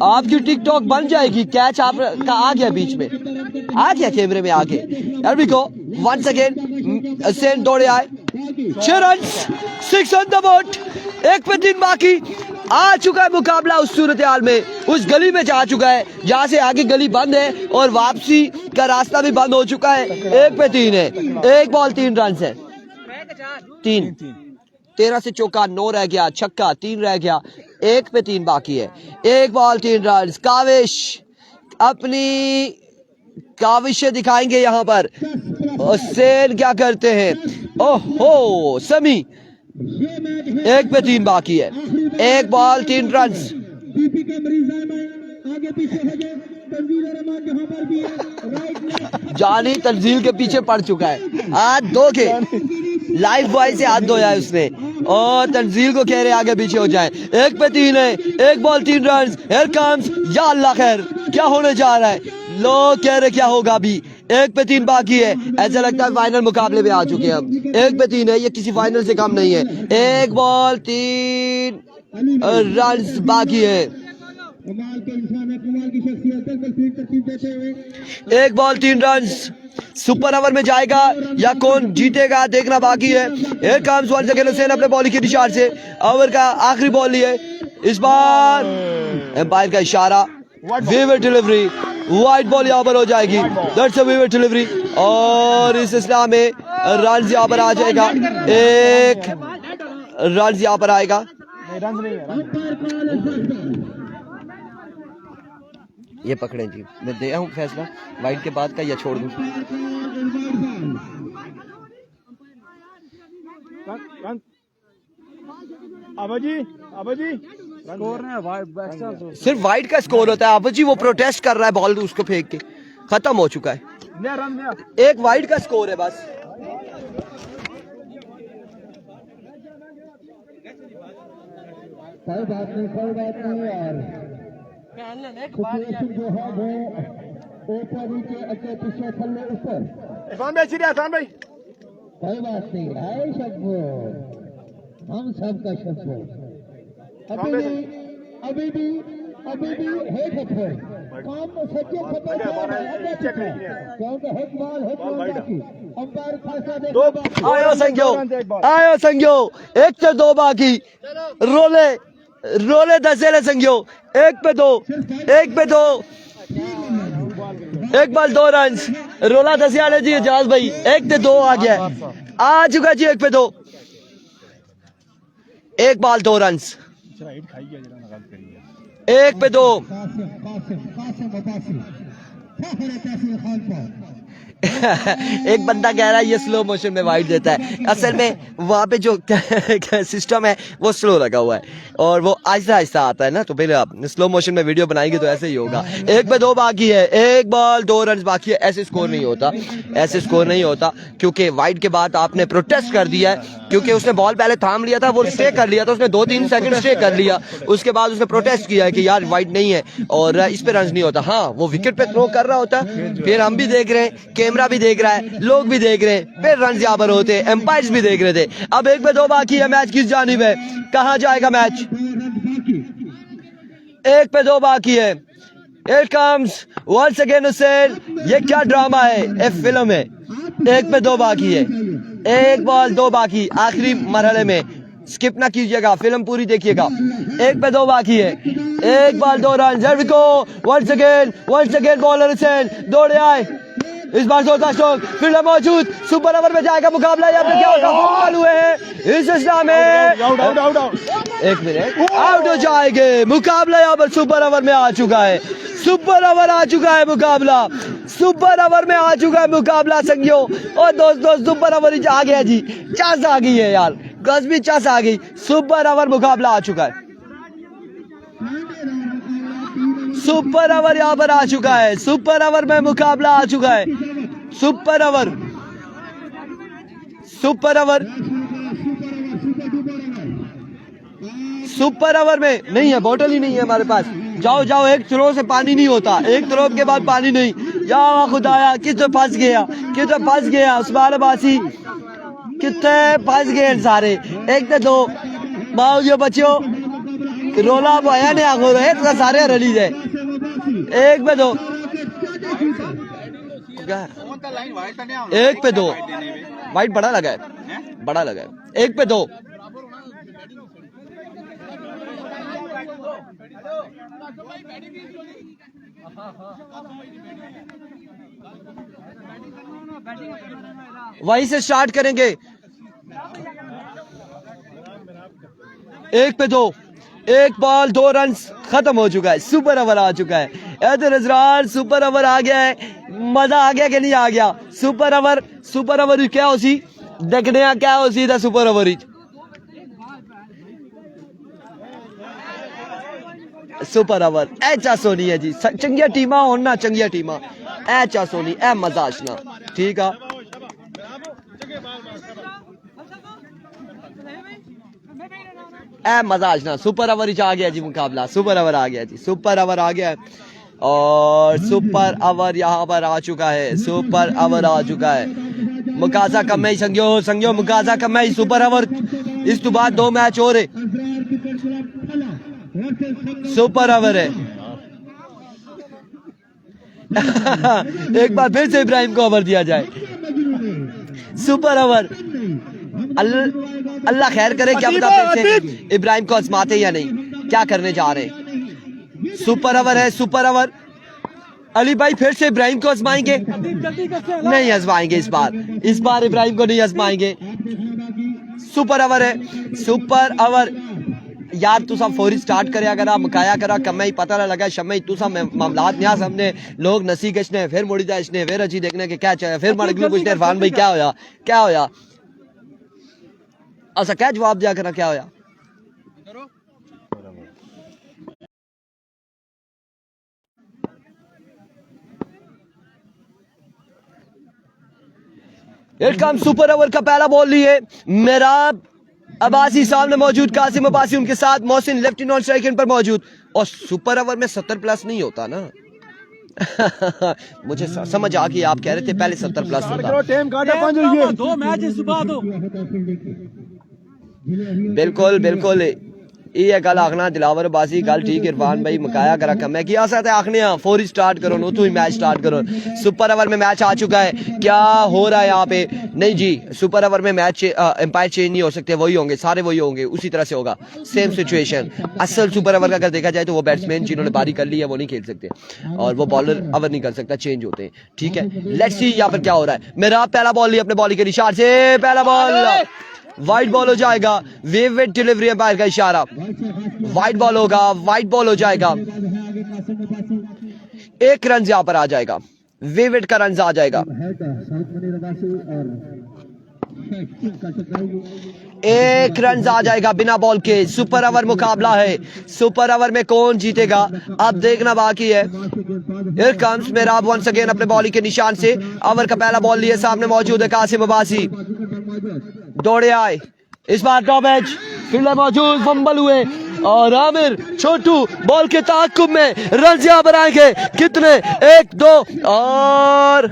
आपकी टिकटॉक बन जाएगी। कैच आपका आ गया, बीच में आ गया, कैमरे में आगे। Here we go. Once again, Hussain दौड़े आए। 6 रन, 6 ऑन द बोर्ड। 1 पे 3 बाकी। आ चुका है मुकाबला उस सूरत हाल में, उस गली में जा चुका है जहां से आगे गली बंद है और वापसी का रास्ता भी बंद हो चुका है। 1 पे 3 है, 1 बॉल 3 रन है। 3 13 से चौका 9 रह गया, छक्का 3 रह गया। 1 पे 3 बाकी है, 1 बॉल 3 रन। काविश अपनी काविशें दिखाएंगे यहाँ पर। हुसैन क्या करते हैं? ओहो समी, 1 पे 3 बाकी है, 1 बॉल 3 रन। बीपी के मरीज आगे पीछे हो गए। तंजील रहमान यहाँ पर भी है। जानी तंजील के पीछे पड़ चुका है। हाथ धो के लाइफ बॉय से हाथ धोया है उसने और तंजील को कह रहे आगे पीछे हो जाए। 1 पे 3 है, 1 बॉल 3 रन। हियर कम्स, या अल्लाह खैर क्या होने जा रहा है? लोग कह रहे क्या होगा अभी। 1 पे 3 बाकी है। ऐसा लगता है फाइनल मुकाबले में आ चुके हैं हम। 1 पे 3 है, ये किसी फाइनल से कम नहीं है। 1 बॉल 3 रन बाकी है। कमाल के इंसान है, कमाल की शख्सियत है। बिल्कुल तरतीब देते हुए 1 बॉल 3 रन। सुपर ओवर में जाएगा या कौन जीतेगा देखना बाकी है। Here comes once again Hussain अपने बॉलिंग के निशान से ओवर का आखिरी बॉल लिए। इस बार एम्पायर का इशारा, वेवर डिलीवरी, वाइड बॉल यहाँ पर हो जाएगी। दैट्स अ वेवर डिलीवरी और इस सिलसिला में रन यहाँ पर आ जाएगा। 1 रन यहाँ पर आएगा। ये पकड़ें जी, मैं दे हूँ फैसला वाइड के बाद का, या छोड़ दूँ? स्कोर ने एक्स्ट्रा सिर्फ वाइड का स्कोर होता है। अब जी वो प्रोटेस्ट कर रहा है बॉल उसको फेंक के, खत्म हो चुका है। एक वाइड का स्कोर है बस। कोई बात नहीं यार। सिचुएशन जो है वो ऊपर नीचे अगे पीछे थल्ले ऊपर। भाई कोई बात नहीं है शब्बो, हम सबका शब्बो। अभी भी है खबर काम सच्चे खबर क्योंकि हिट बॉल बाकी अंपायर फैसला दे। आयो संज्ञो 1 से 2 बाकी। रोले दसेले संज्ञो 1 पे 2 1 बॉल 2 रन। रोला दसियाले जी एजाज भाई 1 से 2 आ गया, आ चुका जी 1 पे 2। 1 बॉल 2 रन, 1 पे 2। एक बंदा कह रहा है ये स्लो मोशन में वाइड देता है। असल में वहाँ पे जो सिस्टम है वो स्लो लगा हुआ है और वो आहिस्ता आहिस्ता आता है ना, तो फिर स्लो मोशन में वीडियो बनाएंगे तो ऐसे ही होगा। 1 पे 2 बाकी है, 1 बॉल 2 रन बाकी है। ऐसे स्कोर नहीं होता क्योंकि वाइड के बाद आपने प्रोटेस्ट कर दिया है, क्योंकि उसने बॉल पहले थाम लिया था, वो स्टे कर लिया था, उसने 2-3 सेकंड स्टे कर लिया, उसके बाद उसने प्रोटेस्ट किया है कि यार वाइड नहीं है और इस पे रन नहीं होता। हाँ वो विकेट पे थ्रो कर रहा होता, फिर हम भी देख रहे हैं, कैमरा भी देख रहा है, लोग भी देख रहे हैं, फिर रन यहाँ पर होते, एम्पायर्स भी देख रहे थे। अब 1 पे 2 बाकी है, मैच किस जानिब है, कहाँ जाएगा मैच? 1 पे 2 बाकी है। Here comes once again Hussain, ये क्या ड्रामा है, ये फिल्म है। 1 पे 2 बाकी है, 1 बॉल 2 बाकी, आखिरी मरहले में। स्किप ना कीजिएगा, फिल्म पूरी देखिएगा। 1 पे 2 बाकी है, 1 ball 2 run. Here we go, once again bowler Hussain दौड़े आए, इस बार जोरदार स्ट्रोक, फील्डर मौजूद, सुपर ओवर में जाएगा मुकाबला। यहाँ पे क्या होगा, बॉल हुए हैं इस सिलसिला में। 1 मिनट, आउट हो जाएंगे। मुकाबला यहाँ पर सुपर ओवर में आ चुका है, सुपर ओवर आ चुका है मुकाबला, सुपर ओवर में आ चुका है मुकाबला संगियों और दोस्तों। सुपर ओवर आ गया जी, चांस आ गई है यार, गजबी चांस आ गई। सुपर ओवर मुकाबला आ चुका है, सुपर ओवर यहाँ पर आ चुका है, सुपर ओवर में मुकाबला आ चुका है। सुपर ओवर में नहीं है, बोतल ही नहीं है हमारे पास। जाओ, एक थ्रो से पानी नहीं होता, एक थ्रो के बाद पानी नहीं। या खुदाया कितने फंस गया उस्मान अब्बासी, कितने फंस गए सारे। 1 से 2 माओ जो बच्चों रोला बोया ने आगो एक का सारे रली जाए। 1 पे 2 1 पे 2 वाइट बड़ा लगा है, 1 पे 2। वहीं से स्टार्ट करेंगे। 1 पे 2, 1 बॉल 2 रन, खत्म हो चुका है, सुपर ओवर आ चुका है। इधर सुपर ओवर आ गया है, मजा आ गया कि नहीं आ गया? सुपर ओवर क्या हो सी देखने क्या हो सी था सुपर ओवर। सुपर ओवर ऐसा सोनी है जी, चंगिया टीमा होना, चंगिया टीमा ऐसा सोनी ऐ मजा आशना, ठीक है। मजा आजना। सुपर ओवर आ गया जी मुकाबला, सुपर ओवर आ गया जी, सुपर ओवर आ गया और सुपर ओवर यहाँ पर आ चुका है, सुपर ओवर आ चुका है। मुकाजा कमाई संगियो मुकाजा कमाई सुपर ओवर। इस तो बाद 2 मैच और है, सुपर ओवर है। एक बार फिर से इब्राहिम को ओवर दिया जाए, सुपर ओवर। अल्लाह खैर करे, क्या पता फिर से इब्राहिम को आजमाते या नहीं, क्या करने जा रहे हैं। सुपर ओवर है, सुपर ओवर। अली भाई फिर से इब्राहिम को आजमाएंगे? नहीं आजमाएंगे इस बार इब्राहिम को नहीं आजमाएंगे। सुपर ओवर है, सुपर ओवर। यार तू सब फौरी स्टार्ट करे, अगर आप मकाया करा कमाई पता ना लगा शमई तू सब मामलात न्यास हमने लोग नसी गशने फिर मुड़ी जाने फिर अच्छी देखने के क्या चाहिए फिर मड़गलू कुछ इरफान भाई क्या होया अच्छा क्या जवाब दिया करना, क्या होया? सुपर ओवर का पहला बॉल लिए मेराब अब्बासी सामने मौजूद, कासिम अब्बासी उनके साथ, Mohsin left non strike and पर मौजूद। और सुपर ओवर में 70 प्लस नहीं होता ना। मुझे समझ आ गई, आप कह रहे थे पहले 70 प्लस होता। दो मैच सुबह दो। बिल्कुल बिल्कुल ये गल आखना दिलावर बाजी गल ठीक, इरफान भाई मकाया करा कम है कि आखने फोर ही स्टार्ट करो, नो ही मैच स्टार्ट करो। सुपर ओवर में मैच आ चुका है, क्या हो रहा है यहाँ पे? नहीं जी, सुपर ओवर में मैच एम्पायर चेंज नहीं हो सकते, वही होंगे, सारे वही होंगे, उसी तरह से होगा, सेम सिचुएशन। असल सुपर ओवर का अगर देखा जाए तो वो बैट्समैन जिन्होंने बारी कर ली है वो नहीं खेल सकते, और वो बॉलर ओवर नहीं कर सकता, चेंज होते हैं। ठीक है, लेट्स सी यहाँ पर क्या हो रहा है। मेरा पहला बॉल लिया अपने बॉलिंग के निशान से, पहला बॉल वाइड बॉल हो जाएगा, वेव डिलीवरी एम्पायर का इशारा, वाइड बॉल होगा, वाइड बॉल हो जाएगा, 1 रन यहाँ पर आ जाएगा, वेवेट का रन आ जाएगा, 1 रन आ जाएगा बिना बॉल के। सुपर ओवर मुकाबला है, सुपर ओवर में कौन जीतेगा अब देखना बाकी है। Here comes मेराब वंस अगेन अपने बॉलिंग के निशान से, ओवर का पहला बॉल लिए सामने मौजूद है कासिम अब्बासी, दौड़े आए, इस बार टॉप एज फील्डर मौजूद, फंबल हुए, और आमिर छोटू बॉल के ताकुब में रन यहाँ पर आएंगे, कितने? 1 2 और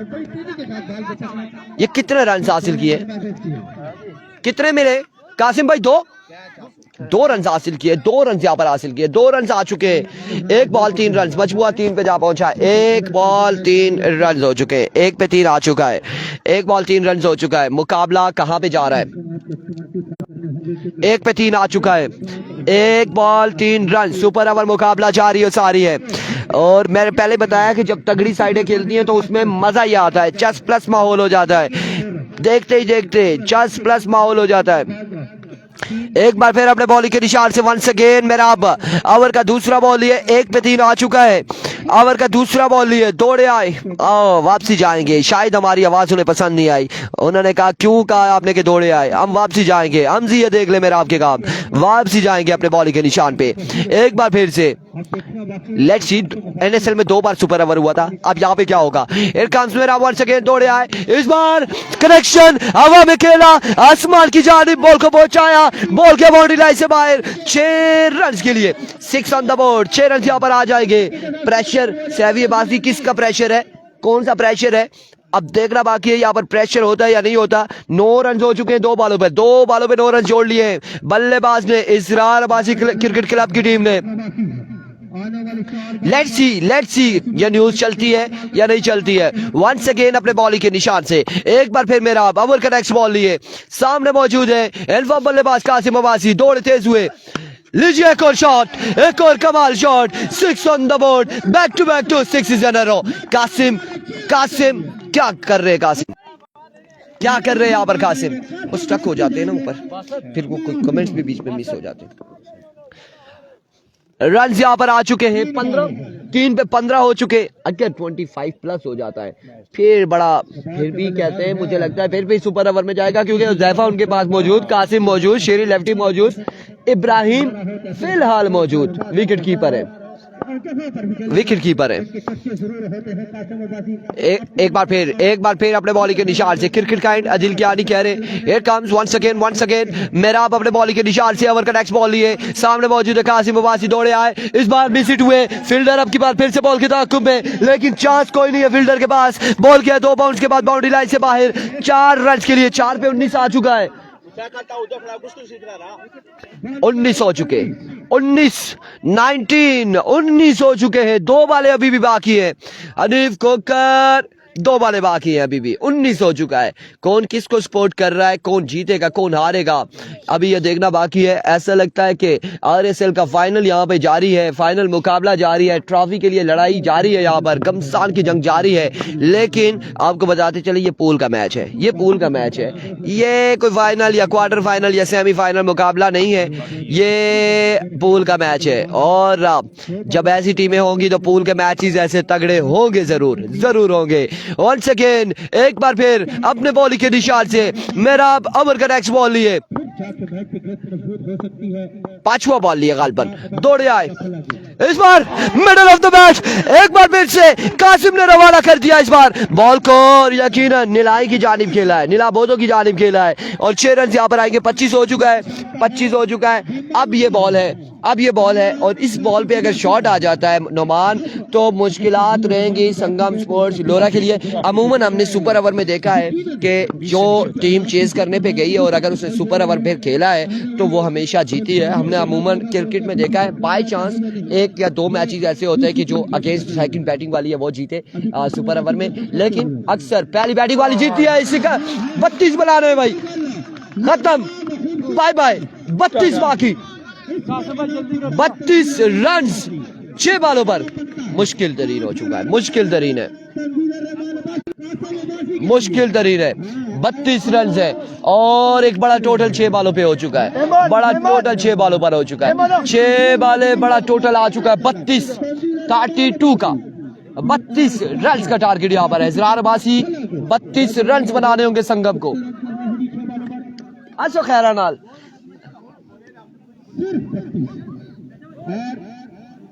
ये कितने रन हासिल किए, कितने मिले कासिम भाई? 2 रन हासिल किए, 2 रन यहाँ पर हासिल किए, 2 रन आ चुके हैं। 1 बॉल 3 रन, मजबूआ 3 पे जा पहुंचा, 1 बॉल 3 रन हो चुके हैं, 1 पे 3 आ चुका है, 1 बॉल 3 रन हो चुका है। मुकाबला कहां पे जा रहा है? 1 पे 3 आ चुका है, 1 बॉल 3 रन, सुपर ओवर मुकाबला जारी हो सारी है। और मैंने पहले बताया कि जब तगड़ी साइडें खेलती हैं तो उसमें मजा ही आता है, चस प्लस माहौल हो जाता है, देखते ही देखते चस प्लस माहौल हो जाता है। एक बार फिर अपने बॉलिंग के निशान से वंस अगेन मेराब, ओवर का दूसरा बॉल लिए, 1 पे 3 आ चुका है, ओवर का दूसरा बॉल लिए, दौड़े आए, वापसी जाएंगे। शायद हमारी आवाज उन्हें पसंद नहीं आई, उन्होंने कहा क्यों कहा आपने कि दौड़े आए, हम वापसी जाएंगे। हम जी ये देख ले मेरा आपके काम, वापसी जाएंगे अपने बॉलिंग के निशान पे। एक बार फिर से लेट्स सी, एनएसएल में 2 बार सुपर ओवर हुआ था, अब यहाँ पे क्या होगा। हियर कम्स मेरा वंस अगेन, दौड़े आए, इस बार कनेक्शन हवा में खेला, आसमान की जानिब बॉल को पहुंचाया, बॉल के बाउंड्री लाइन से बाहर, 6 रन के लिए 6 ऑन द बोर्ड, 6 रन यहाँ पर आ जाएंगे। प्रेशर सहवी बाजी, किसका प्रेशर है, कौन सा प्रेशर है, अब देखना बाकी है यहाँ पर प्रेशर होता है या नहीं होता। 9 रन हो चुके हैं 2 बॉलों पे, 2 बॉलों पे 9 रन जोड़ लिए हैं बल्लेबाज ने, इसरार अब्बासी क्रिकेट क्लब की टीम ने। लेट्स सी ये न्यूज चलती है या नहीं चलती है। वंस अगेन अपने बॉलिंग के निशान से एक बार फिर मेरा ओवर का नेक्स्ट बॉल लिए, सामने मौजूद है एल्फा बल्लेबाज कासिम अब्बासी, दौड़ तेज हुए, लीजिए एक और शॉट, एक और कमाल shot, 6 on the board, back to 6 in a row. Qasim क्या कर रहे हैं, कासिम क्या कर रहे हैं यहाँ पर, कासिम वो स्टक हो जाते हैं ना ऊपर, फिर वो कमेंट्स भी बीच में मिस हो जाते हैं। रन यहाँ पर आ चुके हैं 15, 3 पे 15 हो चुके, अगर 25 प्लस हो जाता है फिर बड़ा, फिर भी कहते हैं मुझे लगता है फिर भी सुपर ओवर में जाएगा, क्योंकि हुज़ैफा उनके पास मौजूद, कासिम मौजूद, शेरी लेफ्टी मौजूद, इब्राहिम फिलहाल मौजूद, विकेट कीपर है। एक बार फिर अपने बॉलिंग के निशान से क्रिकेट काइंड अदिल कियानी कह रहे, हियर कम्स वंस अगेन मेरा अपने बॉलिंग के निशान से ओवर का नेक्स्ट बॉल लिए, सामने मौजूद है कासिम अब्बासी, दौड़े आए, इस बार मिस हिट हुए, फील्डर अब की बार फिर से बॉल के ताक़ुब में, लेकिन चांस कोई नहीं है फील्डर के पास, बॉल किया 2 बाउंस के बाद बाउंड्री लाइन से बाहर, 4 रन के लिए, 4 पे 19 आ चुका है, 19 हो चुके, 19 हो चुके हैं, 2 बाले अभी भी बाकी है, हनीफ कोकर 2 बाले बाकी हैं अभी भी, 19 हो चुका है। कौन किसको सपोर्ट कर रहा है, कौन जीतेगा कौन हारेगा अभी ये देखना बाकी है। ऐसा लगता है कि आरएसएल का फाइनल यहाँ पे जारी है, फाइनल मुकाबला जारी है, ट्रॉफी के लिए लड़ाई जारी है, यहाँ पर घमसान की जंग जारी है, लेकिन आपको बताते चले ये पूल का मैच है, ये पूल का मैच है, ये कोई फाइनल या क्वार्टर फाइनल या सेमीफाइनल मुकाबला नहीं है, ये पूल का मैच है। और जब ऐसी टीमें होंगी तो पूल के मैचेस ऐसे तगड़े होंगे, जरूर होंगे। वंस अगेन एक बार फिर अपने बॉलिंग के निशान से मेरा ओवर का नेक्स्ट बॉल लिए, हिसाब से मैच की ड्रेस मजबूत हो सकती है। पांचवा बॉल लिया गालबन, दौड़े आए इस बार मिडल ऑफ द मैच, एक बार फिर से कासिम ने रवाना कर दिया इस बार बॉल को, और यकीनन नीलाई की जानिब खेला है, नीला बोधो की जानिब खेला है और 6 रन यहाँ पर आएंगे। 25 हो चुका है, 25 हो चुका है। अब ये बॉल है, अब ये बॉल है और इस बॉल पे अगर शॉट आ जाता है नोमान तो मुश्किलात रहेंगी संगम स्पोर्ट्स लोरा के लिए। अमूमन हमने सुपर ओवर में देखा है कि जो टीम चेस करने पे गई है और अगर उसने सुपर ओवर फिर खेला है तो वो हमेशा जीती है। हमने अमूमन क्रिकेट में देखा है बाय चांस 1 या 2 मैचेस ऐसे होते हैं कि जो अगेंस्ट सेकंड बैटिंग वाली है वो जीते सुपर ओवर में, लेकिन अक्सर पहली बैटिंग वाली जीतती है। इसी का 32 बना रहे हैं भाई, खत्म, बाय बाय। 32 बाकी, 32 रन 6 बॉलों पर, मुश्किल तरीन हो चुका है, मुश्किल तरीन है, मुश्किल तरीन है। 32 रन है और एक बड़ा टोटल 6 बॉलों पे हो चुका है, बड़ा टोटल 6 बॉलों पर हो चुका है, 6 बॉले बड़ा टोटल आ चुका है 32 का। 32 रन का टारगेट यहाँ पर है। इजरार अब्बासी 32 रन बनाने होंगे संगम को। अच्छा खैरा नाल और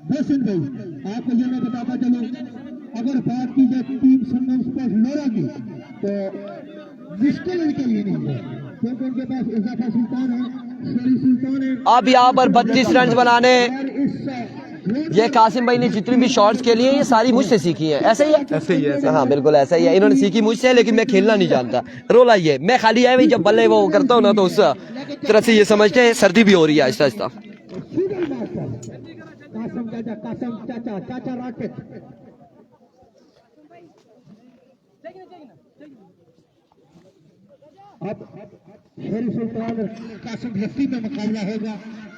बसन भाई आपको ये मैं बताता चलूं, अगर बात की जाए टीम संगम स्पोर्ट्स लोरा की तो मुश्किल उनके लिए नहीं है क्योंकि उनके पास इजाफा सुल्तान है, शेरी सुल्तान है। अब यहाँ पर 32 रन बनाने, ये कासिम भाई ने जितनी भी शॉट्स खेली हैं ये सारी मुझसे सीखी है। ऐसा ही है, ऐसे ही है। हाँ बिल्कुल ऐसा ही है, इन्होंने सीखी मुझसे, लेकिन मैं खेलना नहीं जानता। रोला ये मैं खाली है भाई, जब बल्ले वो करता हूँ ना तो उस तरह से ये समझते हैं सर्दी भी हो रही है आहिस्ता आहिस्ता। कासम चाचा राकेट अब शेरी सुल्तान और कासम लस्सी में मुकाबला होगा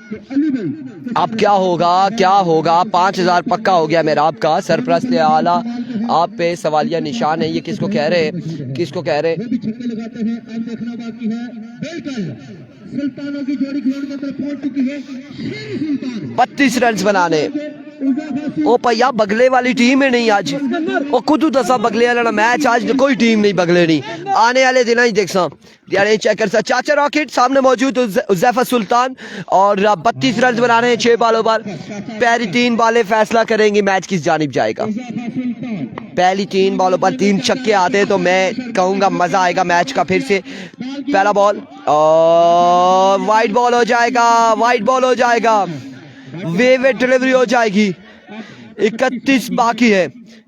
कि अली भाई अब क्या होगा, क्या होगा। 5000 पक्का हो गया मेरा आपका सरप्रस्त आला, आप पे सवालिया निशान है। ये किसको कह रहे हैं, किसको कह रहे वो भी छक्के लगाते हैं। अब देखना बाकी है बिल्कुल सुल्तानों की जोड़ी ग्राउंड के अंदर पहुंच चुकी है। शेरी सुल्तान 32 रन बनाने। ओ भैया बगले वाली टीम है नहीं आज, ओ खुद दसा बगले वाला मैच आज कोई टीम नहीं, बगले नहीं। आने वाले दिन ही देख सा यार चेक कर सा। चाचा रॉकेट सामने मौजूद उज़ैफा सुल्तान और 32 रन बनाने हैं 6 बॉलों पर। पहली 3 बॉलें फैसला करेंगी मैच किस जानिब जाएगा। पहली 3 बॉलों पर 3 छक्के आते हैं तो मैं कहूंगा मजा आएगा मैच का। फिर से पहला बॉल और वाइड बॉल हो जाएगा, वाइड बॉल हो जाएगा, वेवे डिलीवरी हो जाएगी। 31 बाकी है,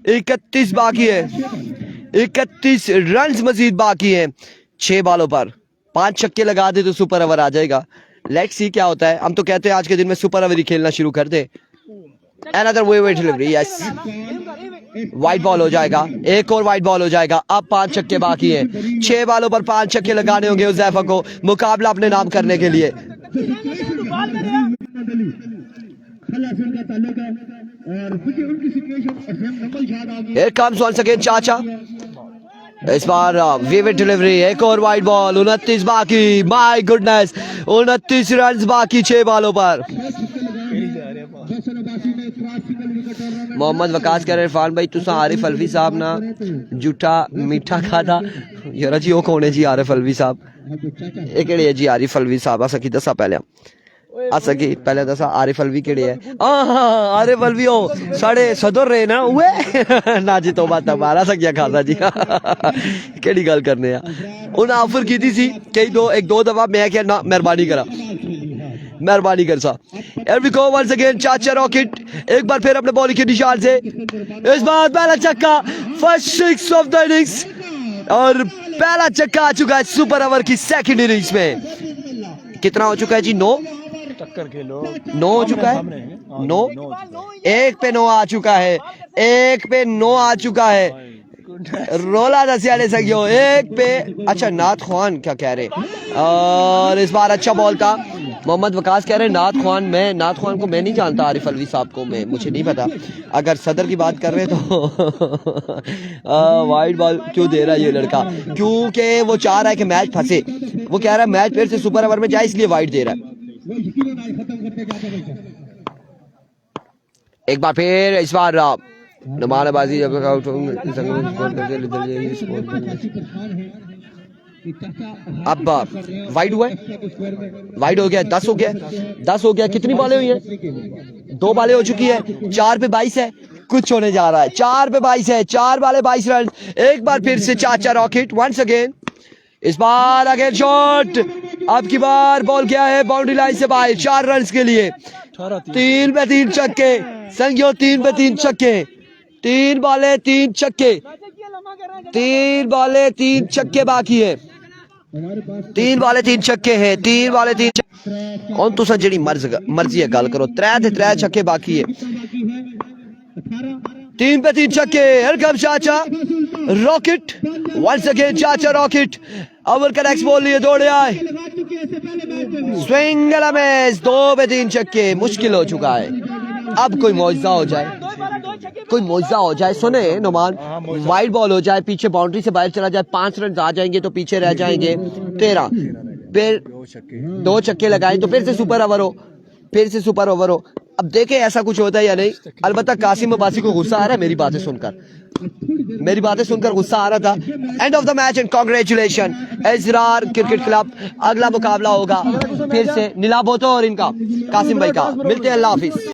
31 बाकी है, 31 रन मजीद बाकी है 6 बॉलों पर। 5 छक्के लगा दे तो सुपर ओवर आ जाएगा। लेट्स सी क्या होता है। हम तो कहते हैं आज के दिन में सुपर ओवर ही खेलना शुरू कर दे। अनदर वेवे डिलीवरी, यस, वाइड बॉल हो जाएगा, एक और वाइड बॉल हो जाएगा। अब 5 छक्के बाकी हैं। 6 बॉलों पर 5 छक्के लगाने होंगे उज़ैफा को मुकाबला अपने नाम करने के लिए। Here comes once again चाचा, इस बार विविड डिलीवरी, एक और वाइड बॉल। 29 बाकी, माय गुडनेस, 29 रन बाकी 6 बॉलों पर। मोहम्मद वकास कह रहे इरफान भाई तुसा आरिफ अलवी साहब ना झूठा मीठा खादा। यार जी वो कौन है जी आरिफ अलवी साहब, ये केड़े है जी आरिफ अलवी साहब? असा की दसा पहले, असा की पहले दसा आरिफ अलवी केड़े है? हाँ आरिफ अलवी ओ साढ़े सदर रहे ना उए ना जी तो बात मारा सकिया खादा जी केड़ी गल करने आ। उन्हें ऑफर की थी सी कई दो एक दो दफा, मैं क्या ना मेहरबानी करा, मेहरबानी कर सा। Here we go once again, चाचा रॉकेट एक बार फिर अपने बॉलिंग के निशान से। इस बार पहला छक्का, फर्स्ट 6 ऑफ द इनिंग्स, और पहला छक्का आ चुका है सुपर ओवर की सेकंड इनिंग्स में। कितना हो चुका है जी? 9 हो चुका है, 9 1 पे 9 आ चुका है, 1 पे 9 आ चुका है। रोला दसियाले सकियो 1 पे। अच्छा नाथ खान क्या कह रहे, और इस बार अच्छा बॉल था। मोहम्मद वकास कह रहे हैं नाथ खान, मैं नाथ खान को मैं नहीं जानता, आरिफ अलवी साहब को मैं मुझे नहीं पता। अगर सदर की बात कर रहे हैं तो वाइड बॉल क्यों दे रहा है ये लड़का? क्योंकि वो चाह रहा है कि मैच फंसे, वो कह रहा है मैच फिर से सुपर ओवर में जाए इसलिए वाइड दे रहा है। एक बार फिर इस बार नुमानाबाजी अब वाइड हुआ है, वाइड हो गया, 10 हो गया, 10 हो गया। कितनी बॉलें हुई हैं? 2 बॉलें हो चुकी है, 4 पे 22 है, कुछ होने जा रहा है। 4 पे 22 है, 4 बाले 22 रन। एक बार फिर से चाचा रॉकेट वंस अगेन, इस बार अगेन शॉट, अब की बार बॉल क्या है बाउंड्री लाइन से बाहर, 4 रन के लिए। 3 पे 3 छक्के संगियो, 3 पे 3 छक्के, 3 बॉले 3 छक्के, 3 बॉले 3 छक्के बाकी है, 3 बॉले 3 छक्के हैं, 3 बॉले 3 कौन तुसा जेड़ी मर्जी है गल करो। 3 छक्के बाकी है, 3 पे 3 छक्के। वेलकम चाचा रॉकेट वंस अगेन, चाचा रॉकेट अव्वल का नेक्स्ट बॉल लिए दौड़े आए, स्विंग में 2 पे 3 छक्के। मुश्किल हो चुका है, अब कोई मौजज़ा हो जाए, कोई मौजज़ा हो जाए। सुने नुमान, वाइड बॉल हो जाए, पीछे बाउंड्री से बाहर चला जाए, 5 रन आ जाएंगे तो पीछे रह जाएंगे 13, फिर 2 छक्के लगाएं तो फिर से सुपर ओवर हो, फिर से सुपर ओवर हो। अब देखें ऐसा कुछ होता है या नहीं। अलबत्ता कासिम अब्बासी को गुस्सा आ रहा है मेरी बातें सुनकर, मेरी बातें सुनकर गुस्सा आ रहा था। End of the match and congratulation Israr cricket club. अगला मुकाबला होगा फिर से नीला बोतो और इनका कासिम भाई का। मिलते हैं, अल्लाह हाफिज।